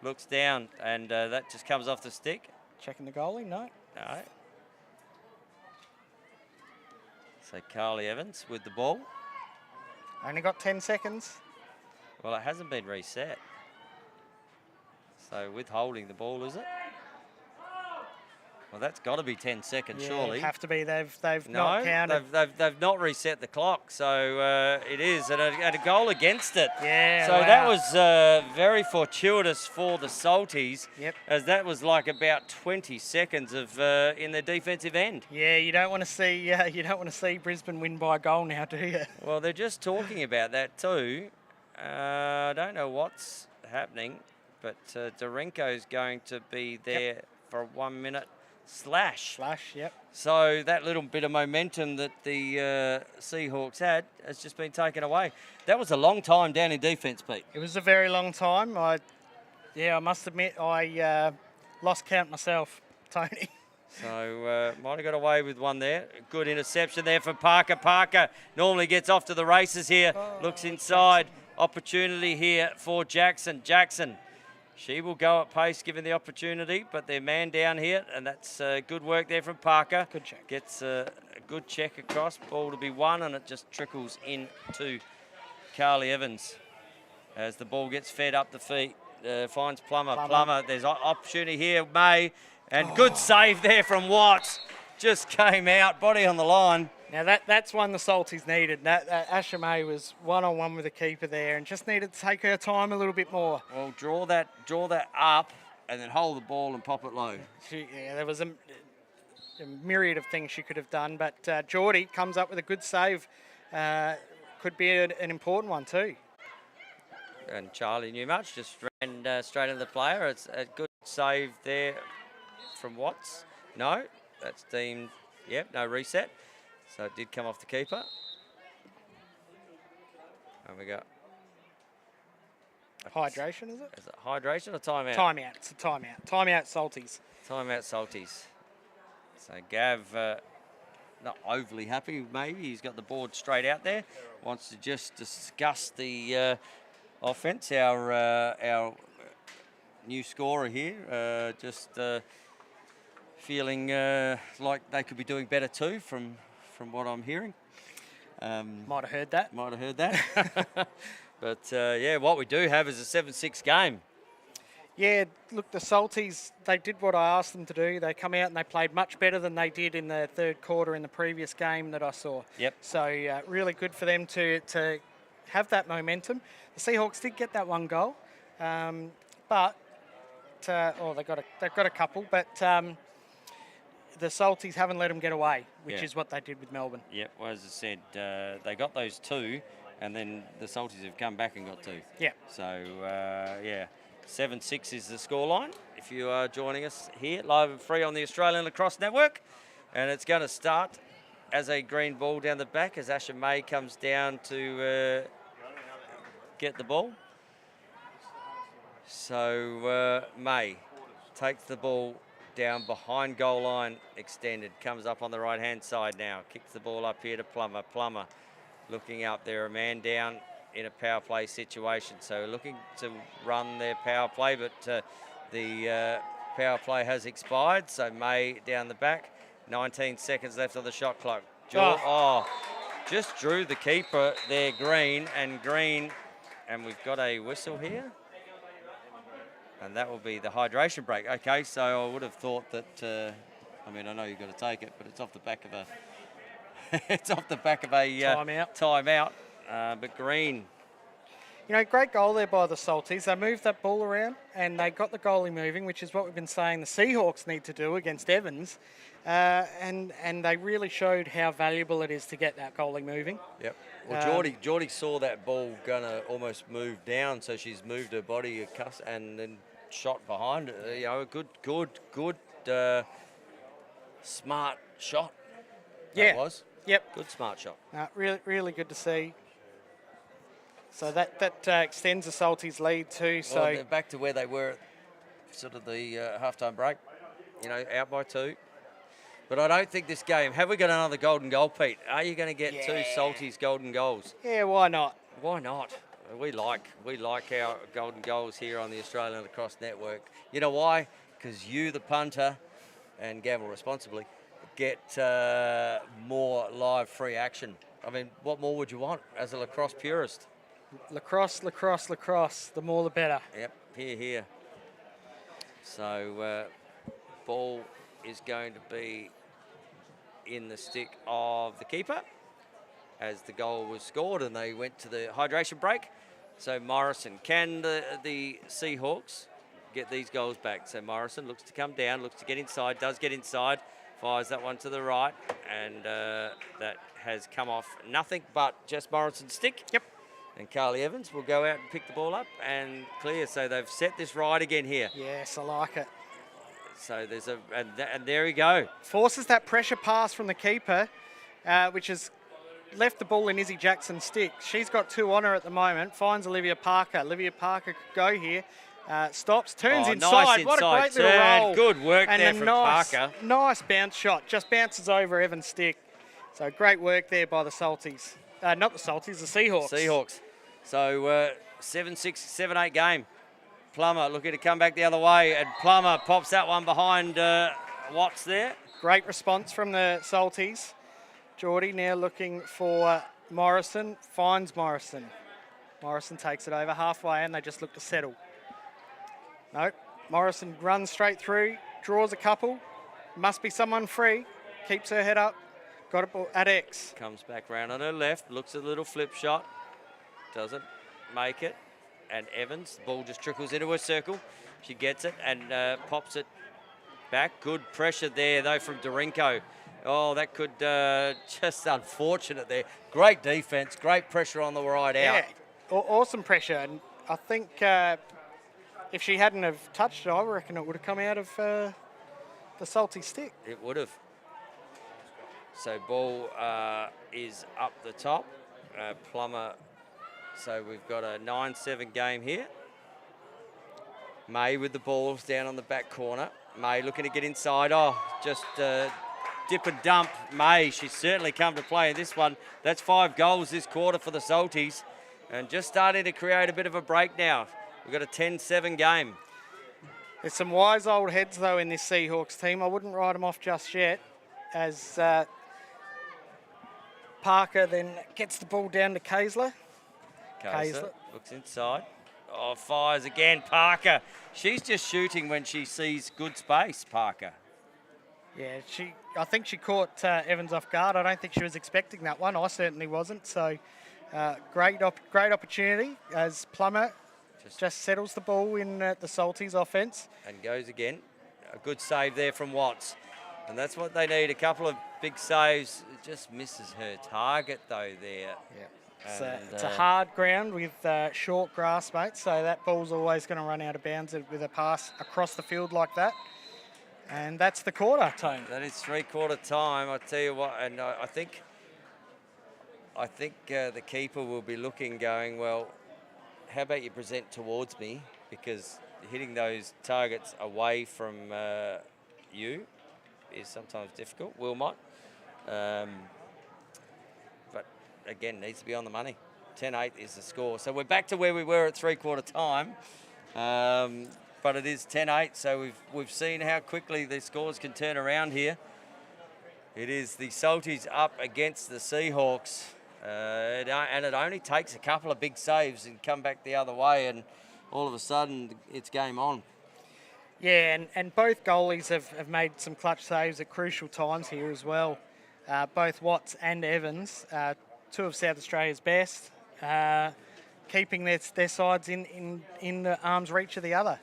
Looks down, and that just comes off the stick. Checking the goalie, no. No. So Carly Evans with the ball. Only got 10 seconds. Well, it hasn't been reset. So withholding the ball, is it? Well, that's got to be 10 seconds, surely. Have to be. They've not counted. They've not reset the clock, so it is, and a goal against it. Yeah. So that was very fortuitous for the Salties. Yep. As that was like about 20 seconds of in the defensive end. Yeah, you don't want to see Brisbane win by a goal now, do you? Well, they're just talking about that too. I don't know what's happening, but Dorenko's going to be there for 1 minute. Slash, yep. So that little bit of momentum that the Seahawks had has just been taken away. That was a long time down in defence, Pete. It was a very long time. I must admit, I lost count myself, Tony. So might have got away with one there. Good interception there from Parker. Parker normally gets off to the races here. Looks inside. Jackson. Opportunity here for Jackson. Jackson. She will go at pace given the opportunity, but they're man down here, and that's good work there from Parker. Good check. Gets a good check across. Ball to be won, and it just trickles in to Carly Evans as the ball gets fed up the feet. Finds Plummer. Plummer. There's opportunity here. May, and good save there from Watts. Just came out, body on the line. Now that's one the Salties needed. Asha May was one-on-one with the keeper there and just needed to take her time a little bit more. Well, draw that up and then hold the ball and pop it low. There was a myriad of things she could have done, but Geordie comes up with a good save. Could be an important one too. And Charlie Newmuch just ran straight into the player. It's a good save there from Watts. No, that's deemed, yep, no reset. So it did come off the keeper. And we go. Hydration, is it? Is it hydration or timeout? Timeout. It's a timeout. Timeout, Salties. Timeout, Salties. So Gav, not overly happy, maybe. He's got the board straight out there. Wants to just discuss the offence. Our new scorer here, just feeling like they could be doing better too, from what I'm hearing. Might have heard that. Might have heard that. But, yeah, what we do have is a 7-6 game. Yeah, look, the Salties, they did what I asked them to do. They come out and they played much better than they did in the third quarter in the previous game that I saw. Yep. So really good for them to have that momentum. The Seahawks did get that one goal, but they've got a couple, but the Salties haven't let them get away, which is what they did with Melbourne. Yep. Well, as I said, they got those two, and then the Salties have come back and got two. Yeah. So yeah. 7-6 is the scoreline if you are joining us here live and free on the Australian Lacrosse Network. And it's going to start as a green ball down the back as Asher May comes down to get the ball. So May takes the ball down behind goal line, extended, comes up on the right-hand side now, kicks the ball up here to Plummer. Plummer looking up there, a man down in a power play situation. So looking to run their power play, but the power play has expired. So May down the back, 19 seconds left on the shot clock. Just drew the keeper there, Green, and we've got a whistle here. And that will be the hydration break. Okay, so I would have thought that, I mean, I know you've got to take it, but it's off the back of a, timeout. But Green. You know, great goal there by the Salties. They moved that ball around and they got the goalie moving, which is what we've been saying the Seahawks need to do against Evans. And they really showed how valuable it is to get that goalie moving. Yep. Well, Geordie saw that ball gonna almost move down, so she's moved her body and then shot behind it. You know, a good, smart shot. That was. Yep. Good smart shot. Really, really good to see. So that extends the Salties' lead too. So well, they're back to where they were at sort of the halftime break. You know, out by 2. But I don't think this game. Have we got another golden goal, Pete? Are you going to get 2 Salties golden goals? Yeah, why not? Why not? We like our golden goals here on the Australian Lacrosse Network. You know why? Because you, the punter, and gamble responsibly, get more live free action. I mean, what more would you want as a lacrosse purist? Lacrosse. The more the better. Yep, here. So, ball is going to be in the stick of the keeper as the goal was scored and they went to the hydration break. So Morrison, can the Seahawks get these goals back? So Morrison looks to come down, looks to get inside, does get inside, fires that one to the right, and that has come off nothing but just Morrison's stick. Yep. And Carly Evans will go out and pick the ball up and clear. So they've set this right again here. Yes, I like it. So there's and there we go. Forces that pressure pass from the keeper, which has left the ball in Izzy Jackson's stick. She's got 2 on her at the moment. Finds Olivia Parker. Olivia Parker could go here. Stops, turns inside. Nice what inside a great little roll. Good work and there from Parker. Nice bounce shot. Just bounces over Evan's stick. So great work there by the Salties. Not the Salties, the Seahawks. Seahawks. So 7-6, 7-8 game. Plummer looking to come back the other way, and Plummer pops that one behind Watts there. Great response from the Salties. Geordie now looking for Morrison, finds Morrison. Morrison takes it over halfway and they just look to settle. Nope, Morrison runs straight through, draws a couple, must be someone free, keeps her head up, got it at X. Comes back round on her left, looks at a little flip shot, doesn't make it. And Evans, the ball just trickles into her circle. She gets it and pops it back. Good pressure there, though, from Dorinko. Oh, that could just unfortunate there. Great defence, great pressure on the ride out. Yeah, awesome pressure. And I think if she hadn't have touched it, I reckon it would have come out of the salty stick. It would have. So ball is up the top. Plummer. So we've got a 9-7 game here. May with the balls down on the back corner. May looking to get inside. Oh, just dip and dump. May, she's certainly come to play in this one. That's 5 goals this quarter for the Salties. And just starting to create a bit of a break now. We've got a 10-7 game. There's some wise old heads, though, in this Seahawks team. I wouldn't write them off just yet, as Parker then gets the ball down to Kaysler. Kaysler looks inside. Oh, fires again, Parker. She's just shooting when she sees good space, Parker. Yeah, I think she caught Evans off guard. I don't think she was expecting that one. I certainly wasn't. So great opportunity as Plummer just settles the ball in the Salties offence. And goes again. A good save there from Watts. And that's what they need, a couple of big saves. It just misses her target, though, there. Yeah. It's a hard ground with short grass, mate, so that ball's always going to run out of bounds with a pass across the field like that. And that's the quarter, Tone. That is 3/4 time, I tell you what. And I think the keeper will be looking, going, well, how about you present towards me? Because hitting those targets away from you is sometimes difficult. Wilmot. But again, needs to be on the money. 10-8 is the score. So we're back to where we were at 3/4 time. But it is 10-8, so we've seen how quickly the scores can turn around here. It is the Salties up against the Seahawks. And it only takes a couple of big saves and come back the other way, and all of a sudden it's game on. Yeah, and both goalies have made some clutch saves at crucial times here as well. Both Watts and Evans, 2 of South Australia's best, keeping their sides in the arm's reach of the other.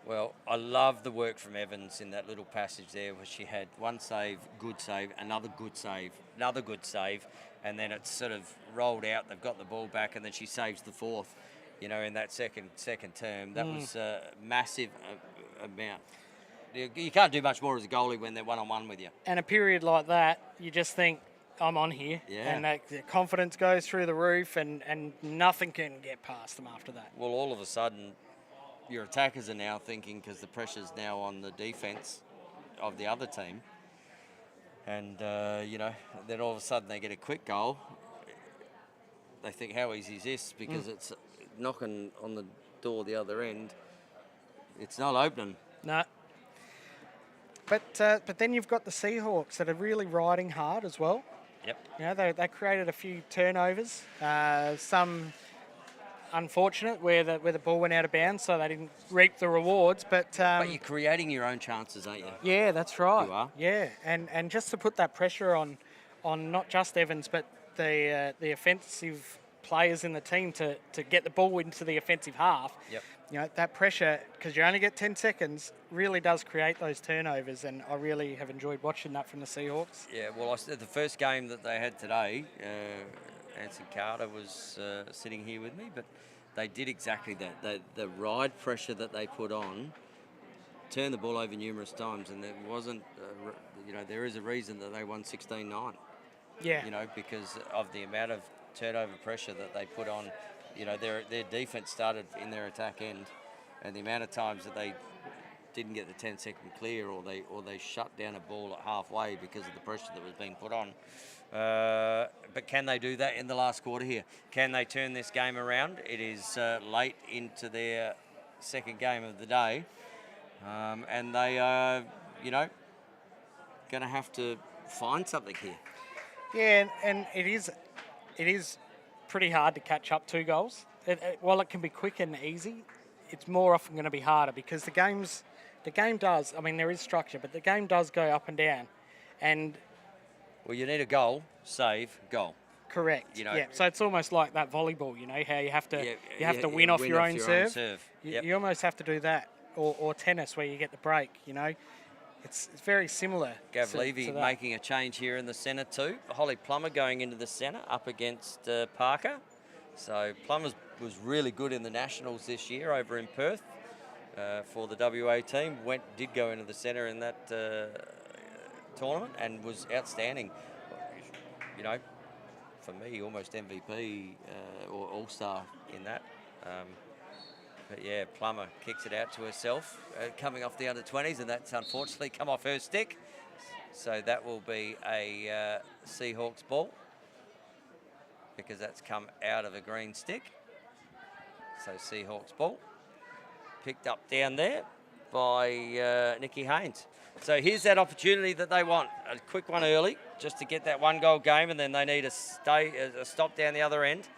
Well, I love the work from Evans in that little passage there where she had one save, good save, another good save, another good save, and then it's sort of rolled out. They've got the ball back, and then she saves the 4th, in that second term. That was a massive amount. You can't do much more as a goalie when they're one-on-one with you. And a period like that, you just think, I'm on here. Yeah. And the confidence goes through the roof, and nothing can get past them after that. Well, all of a sudden, your attackers are now thinking, because the pressure's now on the defence of the other team, and, then all of a sudden they get a quick goal. They think, how easy is this? Because it's knocking on the door the other end. It's not opening. No. But then you've got the Seahawks that are really riding hard as well. Yep. They created a few turnovers, some unfortunate where the ball went out of bounds, so they didn't reap the rewards. But you're creating your own chances, aren't you? Yeah, that's right. You are. Yeah, and just to put that pressure on not just Evans, but the offensive players in the team to get the ball into the offensive half. Yep. That pressure, because you only get 10 seconds, really does create those turnovers, and I really have enjoyed watching that from the Seahawks. Yeah, well, the first game that they had today, Anson Carter was sitting here with me, but they did exactly that. The ride pressure that they put on turned the ball over numerous times, and there wasn't, there is a reason that they won 16-9. Yeah. Because of the amount of turnover pressure that they put on. Their defence started in their attack end, and the amount of times that they didn't get the 10-second clear, or they shut down a ball at halfway because of the pressure that was being put on. But can they do that in the last quarter here? Can they turn this game around? It is late into their second game of the day, and they are, going to have to find something here. Yeah, and it is pretty hard to catch up 2 goals. While it can be quick and easy, it's more often going to be harder, because the game does, there is structure, but the game does go up and down. And well, you need a goal, save, goal. Correct. Yeah. So it's almost like that volleyball, how you have to win off your own serve. Yep. You almost have to do that, or tennis where you get the break, It's very similar. Gav Levy making a change here in the centre too. Holly Plummer going into the centre up against Parker. So Plummer was really good in the Nationals this year over in Perth. for the WA team. Did go into the centre in that tournament and was outstanding. You know, for me, almost MVP or All-Star in that. But yeah, Plummer kicks it out to herself, coming off the under-20s, and that's unfortunately come off her stick. So that will be a Seahawks ball because that's come out of a green stick. So Seahawks ball picked up down there by Nikki Haynes. So here's that opportunity that they want. A quick one early just to get that 1-goal game, and then they need a stop down the other end.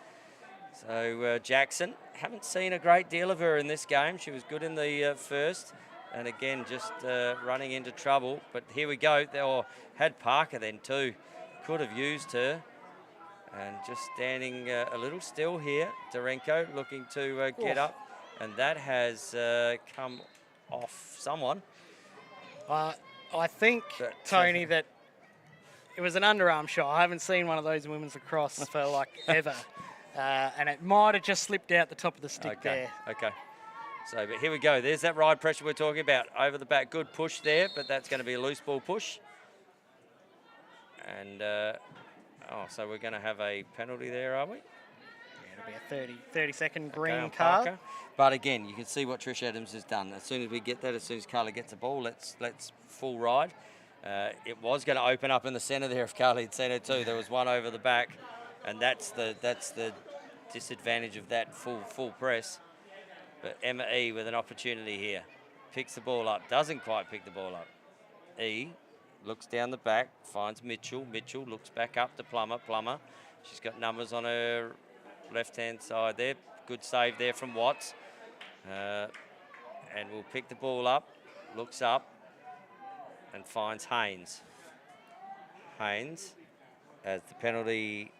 So Jackson, haven't seen a great deal of her in this game. She was good in the first, and again just running into trouble. But here we go. They had Parker then too. Could have used her. And just standing a little still here. Darenko looking to get up, and that has come off someone. I think, Tony, that it was an underarm shot. I haven't seen one of those women's lacrosse for like ever. And it might have just slipped out the top of the stick there. Okay. So, but here we go. There's that ride pressure we're talking about. Over the back, good push there, but that's going to be a loose ball push. And, so we're going to have a penalty there, are we? Yeah, it'll be a 30-second green card. Parker. But again, you can see what Trish Adams has done. As soon as we get that, as soon as Carly gets the ball, let's full ride. It was going to open up in the centre there if Carly had seen it too. There was one over the back, and that's the disadvantage of that full press. But Emma E with an opportunity here. Picks the ball up. Doesn't quite pick the ball up. E looks down the back, finds Mitchell. Mitchell looks back up to Plummer. Plummer, she's got numbers on her left-hand side there. Good save there from Watts. And will pick the ball up, looks up, and finds Haynes. Haynes, as the penalty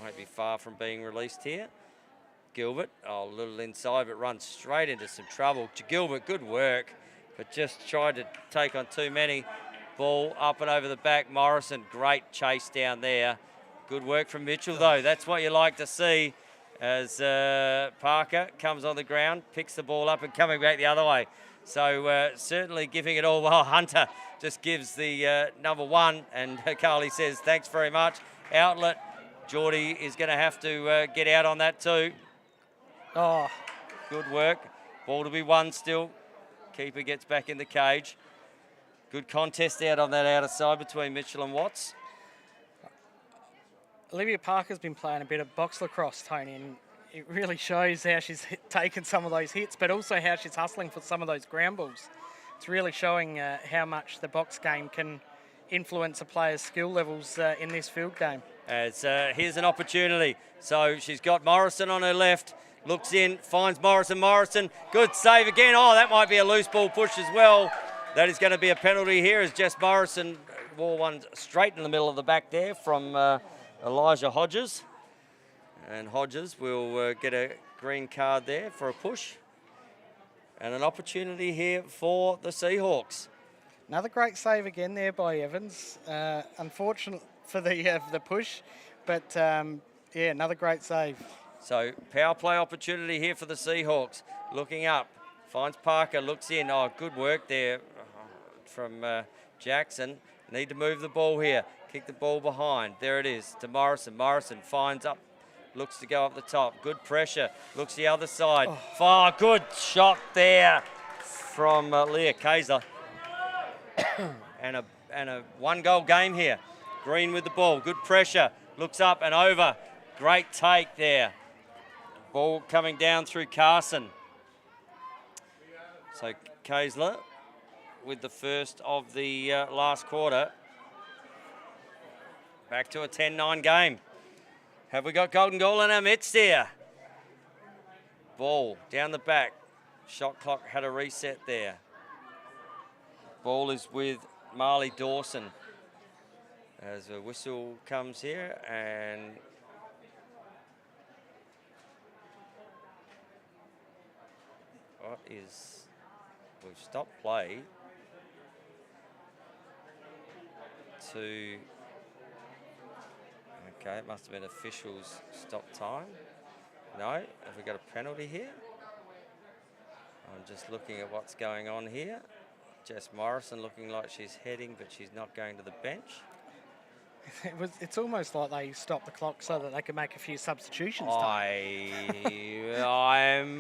won't be far from being released here. Gilbert, a little inside, but runs straight into some trouble. Gilbert, good work, but just tried to take on too many. Ball up and over the back. Morrison, great chase down there. Good work from Mitchell, though. That's what you like to see as Parker comes on the ground, picks the ball up and coming back the other way. So certainly giving it all well. Hunter just gives the number one, and Carly says, thanks very much. Outlet, Geordie is going to have to get out on that too. Oh, good work. Ball to be won still. Keeper gets back in the cage. Good contest out on that outer side between Mitchell and Watts. Olivia Parker's been playing a bit of box lacrosse, Tony, and it really shows how she's taken some of those hits, but also how she's hustling for some of those ground balls. It's really showing how much the box game can influence a player's skill levels in this field game. As here's an opportunity. So she's got Morrison on her left, looks in, finds Morrison. Morrison, good save again. Oh, that might be a loose ball push as well. That is going to be a penalty here as Jess Morrison wore one straight in the middle of the back there from Elijah Hodges. And Hodges will get a green card there for a push. And an opportunity here for the Seahawks. Another great save again there by Evans. Unfortunate for the push, but yeah, another great save. So power play opportunity here for the Seahawks. Looking up, finds Parker, looks in. Oh, good work there from Jackson. Need to move the ball here. Kick the ball behind. There it is to Morrison. Morrison finds up, looks to go up the top. Good pressure. Looks the other side. Oh, good shot there from Leah Kaiser. and a one-goal game here. Green with the ball. Good pressure. Looks up and over. Great take there. Ball coming down through Carson. So Kaisler with the first of the last quarter. Back to a 10-9 game. Have we got golden goal in our midst here? Ball down the back. Shot clock had a reset there. Ball is with Marley Dawson. As a whistle comes here, and we've stopped play to, okay, it must have been officials stop time. No, have we got a penalty here? I'm just looking at what's going on here. Jess Morrison looking like she's heading, but she's not going to the bench. It's almost like they stopped the clock so that they could make a few substitutions. I'm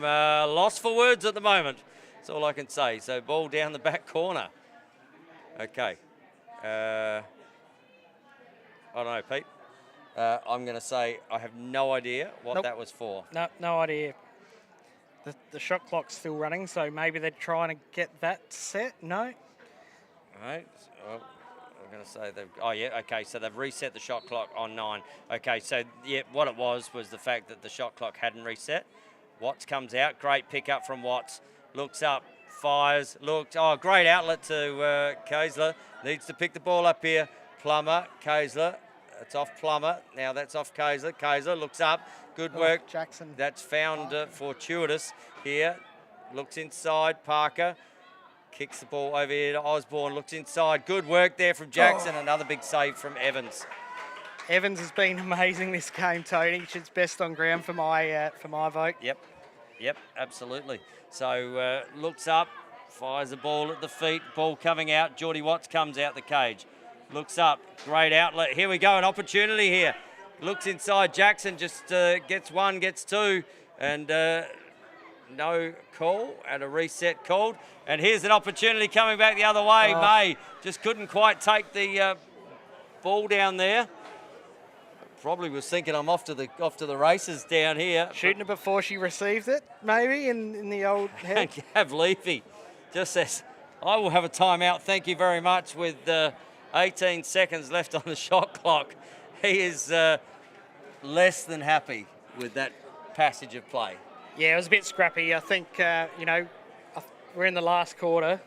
lost for words at the moment. That's all I can say. So ball down the back corner. Okay. I don't know, Pete. I'm going to say I have no idea what that was for. No idea. The shot clock's still running, so maybe they're trying to get that set. No. All right. Well, I'm going to say they've... Oh, yeah, okay, so they've reset the shot clock on 9. Okay, so, yeah, what it was the fact that the shot clock hadn't reset. Watts comes out. Great pick-up from Watts. Looks up, fires, looks... Oh, great outlet to Kaesler. Needs to pick the ball up here. Plummer, Kaesler. It's off Plummer. Now that's off Kaesler. Kaesler looks up. Good work. Jackson. That's found fortuitous here. Looks inside. Parker. Kicks the ball over here to Osborne, looks inside. Good work there from Jackson. Another big save from Evans. Evans has been amazing this game, Tony. She's best on ground for my vote. Yep, absolutely. So looks up, fires the ball at the feet. Ball coming out. Geordie Watts comes out the cage. Looks up, great outlet. Here we go, an opportunity here. Looks inside. Jackson just gets one, gets two, and no call, and a reset called. And here's an opportunity coming back the other way. May just couldn't quite take the ball down there. Probably was thinking I'm off to the races down here. Shooting it before she received it, maybe, in the old head. Gav Levy just says, I will have a timeout, thank you very much, with 18 seconds left on the shot clock. He is less than happy with that passage of play. Yeah, it was a bit scrappy. I think, we're in the last quarter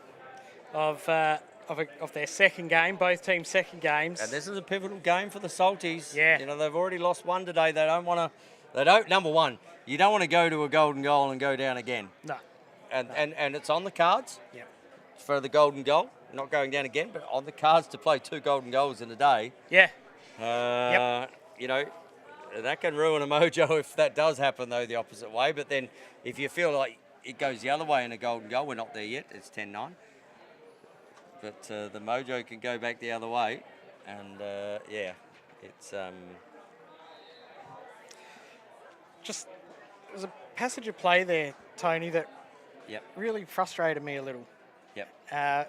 of their second game, both teams' second games. And this is a pivotal game for the Salties. Yeah. You know, they've already lost one today. Number one, you don't want to go to a golden goal and go down again. No. And it's on the cards. Yep. For the golden goal. Not going down again, but on the cards to play 2 golden goals in a day. Yeah. You know, that can ruin a mojo if that does happen, though, the opposite way. But then if you feel like it goes the other way in a golden goal, we're not there yet. It's 10-9. But the mojo can go back the other way. And, it's... Just, there's a passage of play there, Tony, that Yep. really frustrated me a little. Yep. It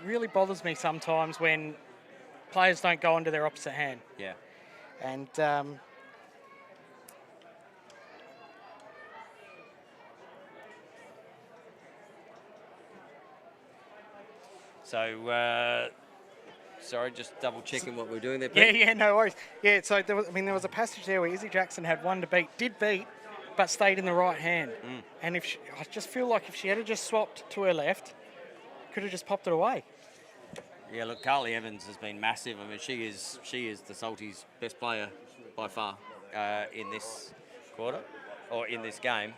really bothers me sometimes when players don't go into their opposite hand. Yeah. And so, sorry, just double checking what we're doing there, Pete. yeah, no worries. Yeah, so there was a passage there where Izzy Jackson had one to beat, did beat, but stayed in the right hand. And I just feel like if she had just swapped to her left, could have just popped it away. Yeah, look, Carly Evans has been massive. I mean, she is the Salties' best player by far in this quarter, or in this game.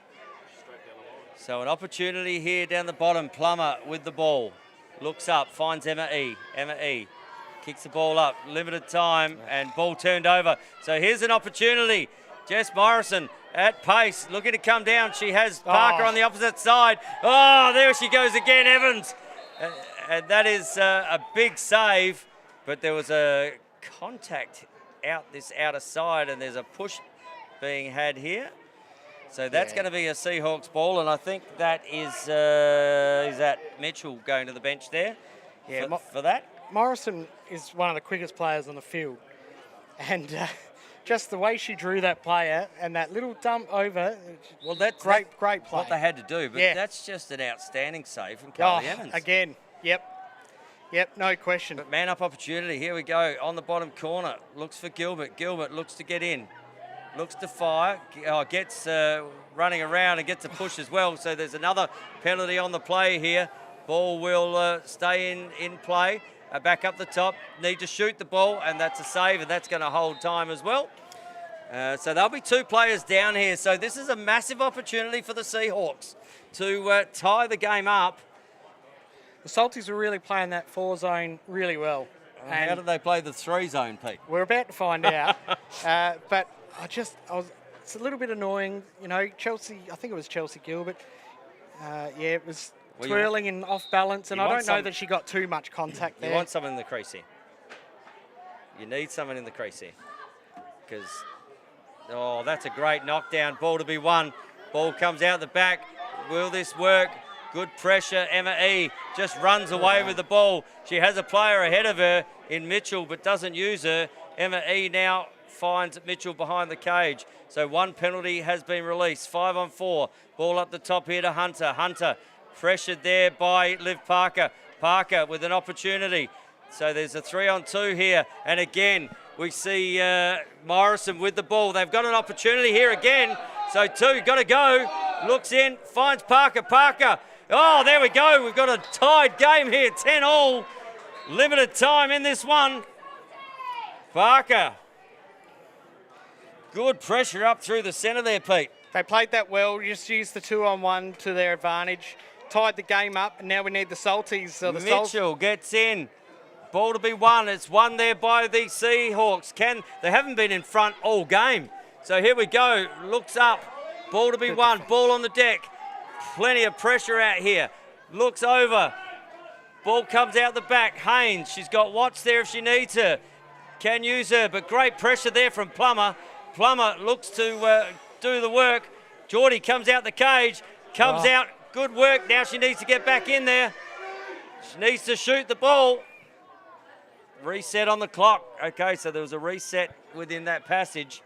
So an opportunity here down the bottom. Plummer with the ball. Looks up, finds Emma E. Emma E. Kicks the ball up, limited time, and ball turned over. So here's an opportunity. Jess Morrison at pace, looking to come down. She has Parker on the opposite side. Oh, there she goes again, Evans. And that is a big save, but there was a contact out this outer side, and there's a push being had here. So that's going to be a Seahawks ball, and I think that is that Mitchell going to the bench there for that? Morrison is one of the quickest players on the field, and just the way she drew that player and that little dump over, well, that's great play. What they had to do, but that's just an outstanding save from Carly Evans. Again, yep, no question. But man-up opportunity, here we go, on the bottom corner, looks for Gilbert. Gilbert looks to get in. Looks to fire, gets running around and gets a push as well. So there's another penalty on the play here. Ball will stay in play. Back up the top, need to shoot the ball, and that's a save, and that's going to hold time as well. So there'll be 2 players down here. So this is a massive opportunity for the Seahawks to tie the game up. The Salties were really playing that 4 zone really well. How did they play the 3 zone, Pete? We're about to find out. But it's a little bit annoying. You know, Chelsea, I think it was Chelsea Gilbert, Yeah, it was Well, twirling and off balance, and you I want don't know some- that she got too much contact there. You want someone in the crease here. You need someone in the crease here. Because, oh, that's a great knockdown. Ball to be won. Ball comes out the back. Will this work? Good pressure. Emma E just runs away with the ball. She has a player ahead of her in Mitchell, but doesn't use her. Emma E now finds Mitchell behind the cage. So one penalty has been released. 5-on-4. Ball up the top here to Hunter. Hunter pressured there by Liv Parker. Parker with an opportunity. So there's a 3-on-2 here. And again, we see Morrison with the ball. They've got an opportunity here again. So two, got to go. Looks in, finds Parker. Parker. Oh, there we go. We've got a tied game here. 10-all. Limited time in this one. Parker. Good pressure up through the centre there, Pete. They played that well, just used the 2-on-1 to their advantage, tied the game up, and now we need the Salties. Mitchell gets in. Ball to be won. It's won there by the Seahawks. They haven't been in front all game. So here we go. Looks up. Ball to be won. Ball on the deck. Plenty of pressure out here. Looks over. Ball comes out the back. Haynes. She's got Watts there if she needs her. Can use her, but great pressure there from Plummer. Plummer looks to do the work. Geordie comes out the cage. Comes out. Good work. Now she needs to get back in there. She needs to shoot the ball. Reset on the clock. Okay, so there was a reset within that passage.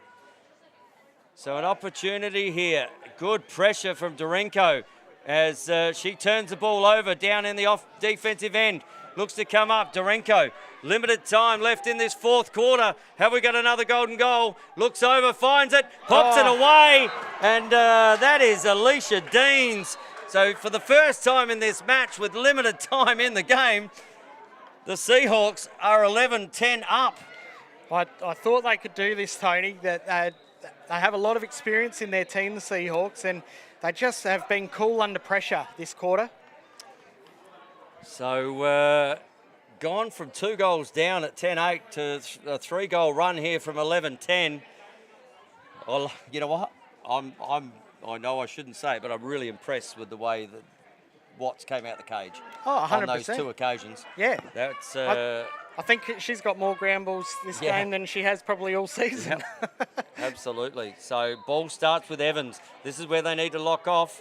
So an opportunity here. Good pressure from Dorenko as she turns the ball over down in the off defensive end. Looks to come up. Dorenko. Limited time left in this fourth quarter. Have we got another golden goal? Looks over, finds it, pops it away. And that is Alicia Deans. So for the first time in this match with limited time in the game, the Seahawks are 11-10 up. I thought they could do this, Tony, that they have a lot of experience in their team, the Seahawks, and they just have been cool under pressure this quarter. So gone from 2 goals down at 10-8 to a 3-goal run here from 11-10. Well, you know what? I know I shouldn't say it, but I'm really impressed with the way that Watts came out the cage. Oh, 100%. On those 2 occasions. Yeah. That's. I think she's got more ground balls this game than she has probably all season. Yep. Absolutely. So ball starts with Evans. This is where they need to lock off,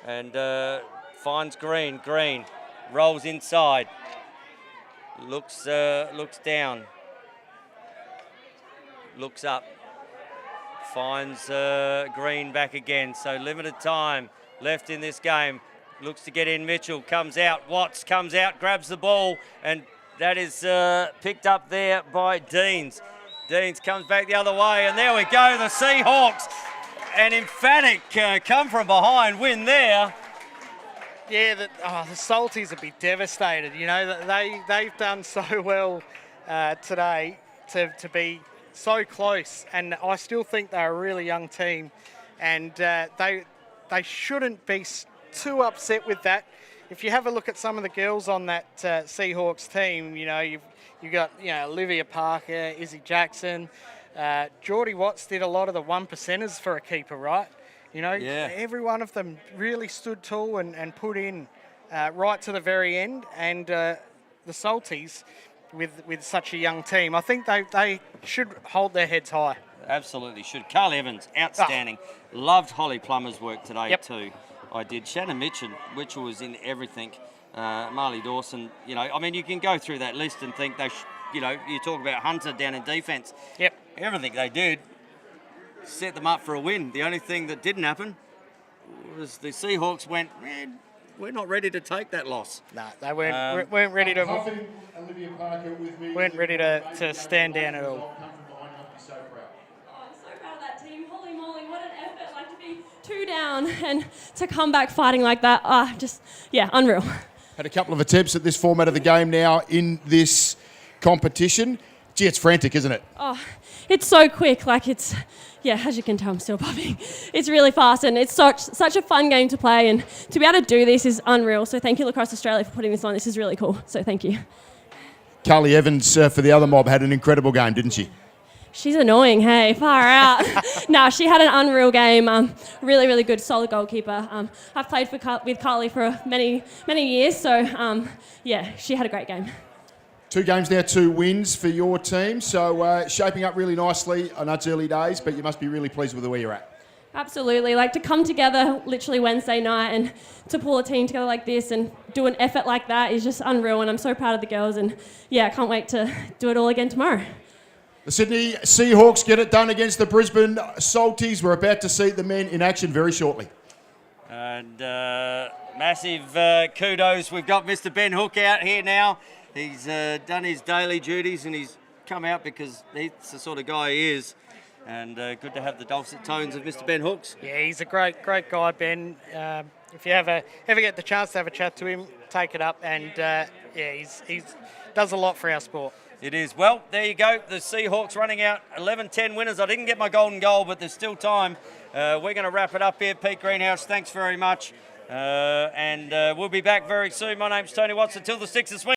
and finds Green. Green rolls inside. Looks down. Looks up. Finds Green back again. So limited time left in this game. Looks to get in. Mitchell comes out. Watts comes out, grabs the ball, and that is picked up there by Deans. Deans comes back the other way, and there we go. The Seahawks, an emphatic come from behind win there. Yeah, the Salties would be devastated. You know, they've done so well today to be so close, and I still think they're a really young team, and they shouldn't be too upset with that. If you have a look at some of the girls on that Seahawks team, you know, you've got Olivia Parker, Izzy Jackson, Geordie Watts did a lot of the 1%ers for a keeper, right? You know, every one of them really stood tall and put in right to the very end. And the Salties, with such a young team, I think they should hold their heads high. Absolutely should. Carl Evans, outstanding. Loved Holly Plummer's work today too. I did. Shannon Mitchell was in everything. Marley Dawson, you know, I mean, you can go through that list and think you talk about Hunter down in defence. Yep. Everything they did set them up for a win. The only thing that didn't happen was the Seahawks went, man, we're not ready to take that loss. No, they weren't ready to. Weren't ready to stand down at all. Two down and to come back fighting like that, unreal. Had a couple of attempts at this format of the game now in this competition. Gee, it's frantic, isn't it? Oh, it's so quick. As you can tell, I'm still popping. It's really fast, and it's such a fun game to play, and to be able to do this is unreal. So thank you, Lacrosse Australia, for putting this on. This is really cool. So thank you. Carly Evans, for the other mob, had an incredible game, didn't she? She's annoying, hey, far out. No, she had an unreal game. Really, really good, solid goalkeeper. I've played with Carly for many, many years, so yeah, she had a great game. 2 games now, 2 wins for your team. So shaping up really nicely. I know it's early days, but you must be really pleased with where you're at. Absolutely. Like to come together literally Wednesday night and to pull a team together like this and do an effort like that is just unreal. And I'm so proud of the girls. And yeah, I can't wait to do it all again tomorrow. The Sydney Seahawks get it done against the Brisbane Salties. We're about to see the men in action very shortly. And massive kudos. We've got Mr. Ben Hook out here now. He's done his daily duties and he's come out because he's the sort of guy he is. And good to have the dulcet tones of Mr. Ben Hooks. Yeah, he's a great guy, Ben. If you ever get the chance to have a chat to him, take it up. And yeah, he's does a lot for our sport. It is. Well, there you go. The Seahawks running out 11-10 winners. I didn't get my golden goal, but there's still time. We're going to wrap it up here. Pete Greenhouse, thanks very much. And we'll be back very soon. My name's Tony Watts. Until the Sixers swing.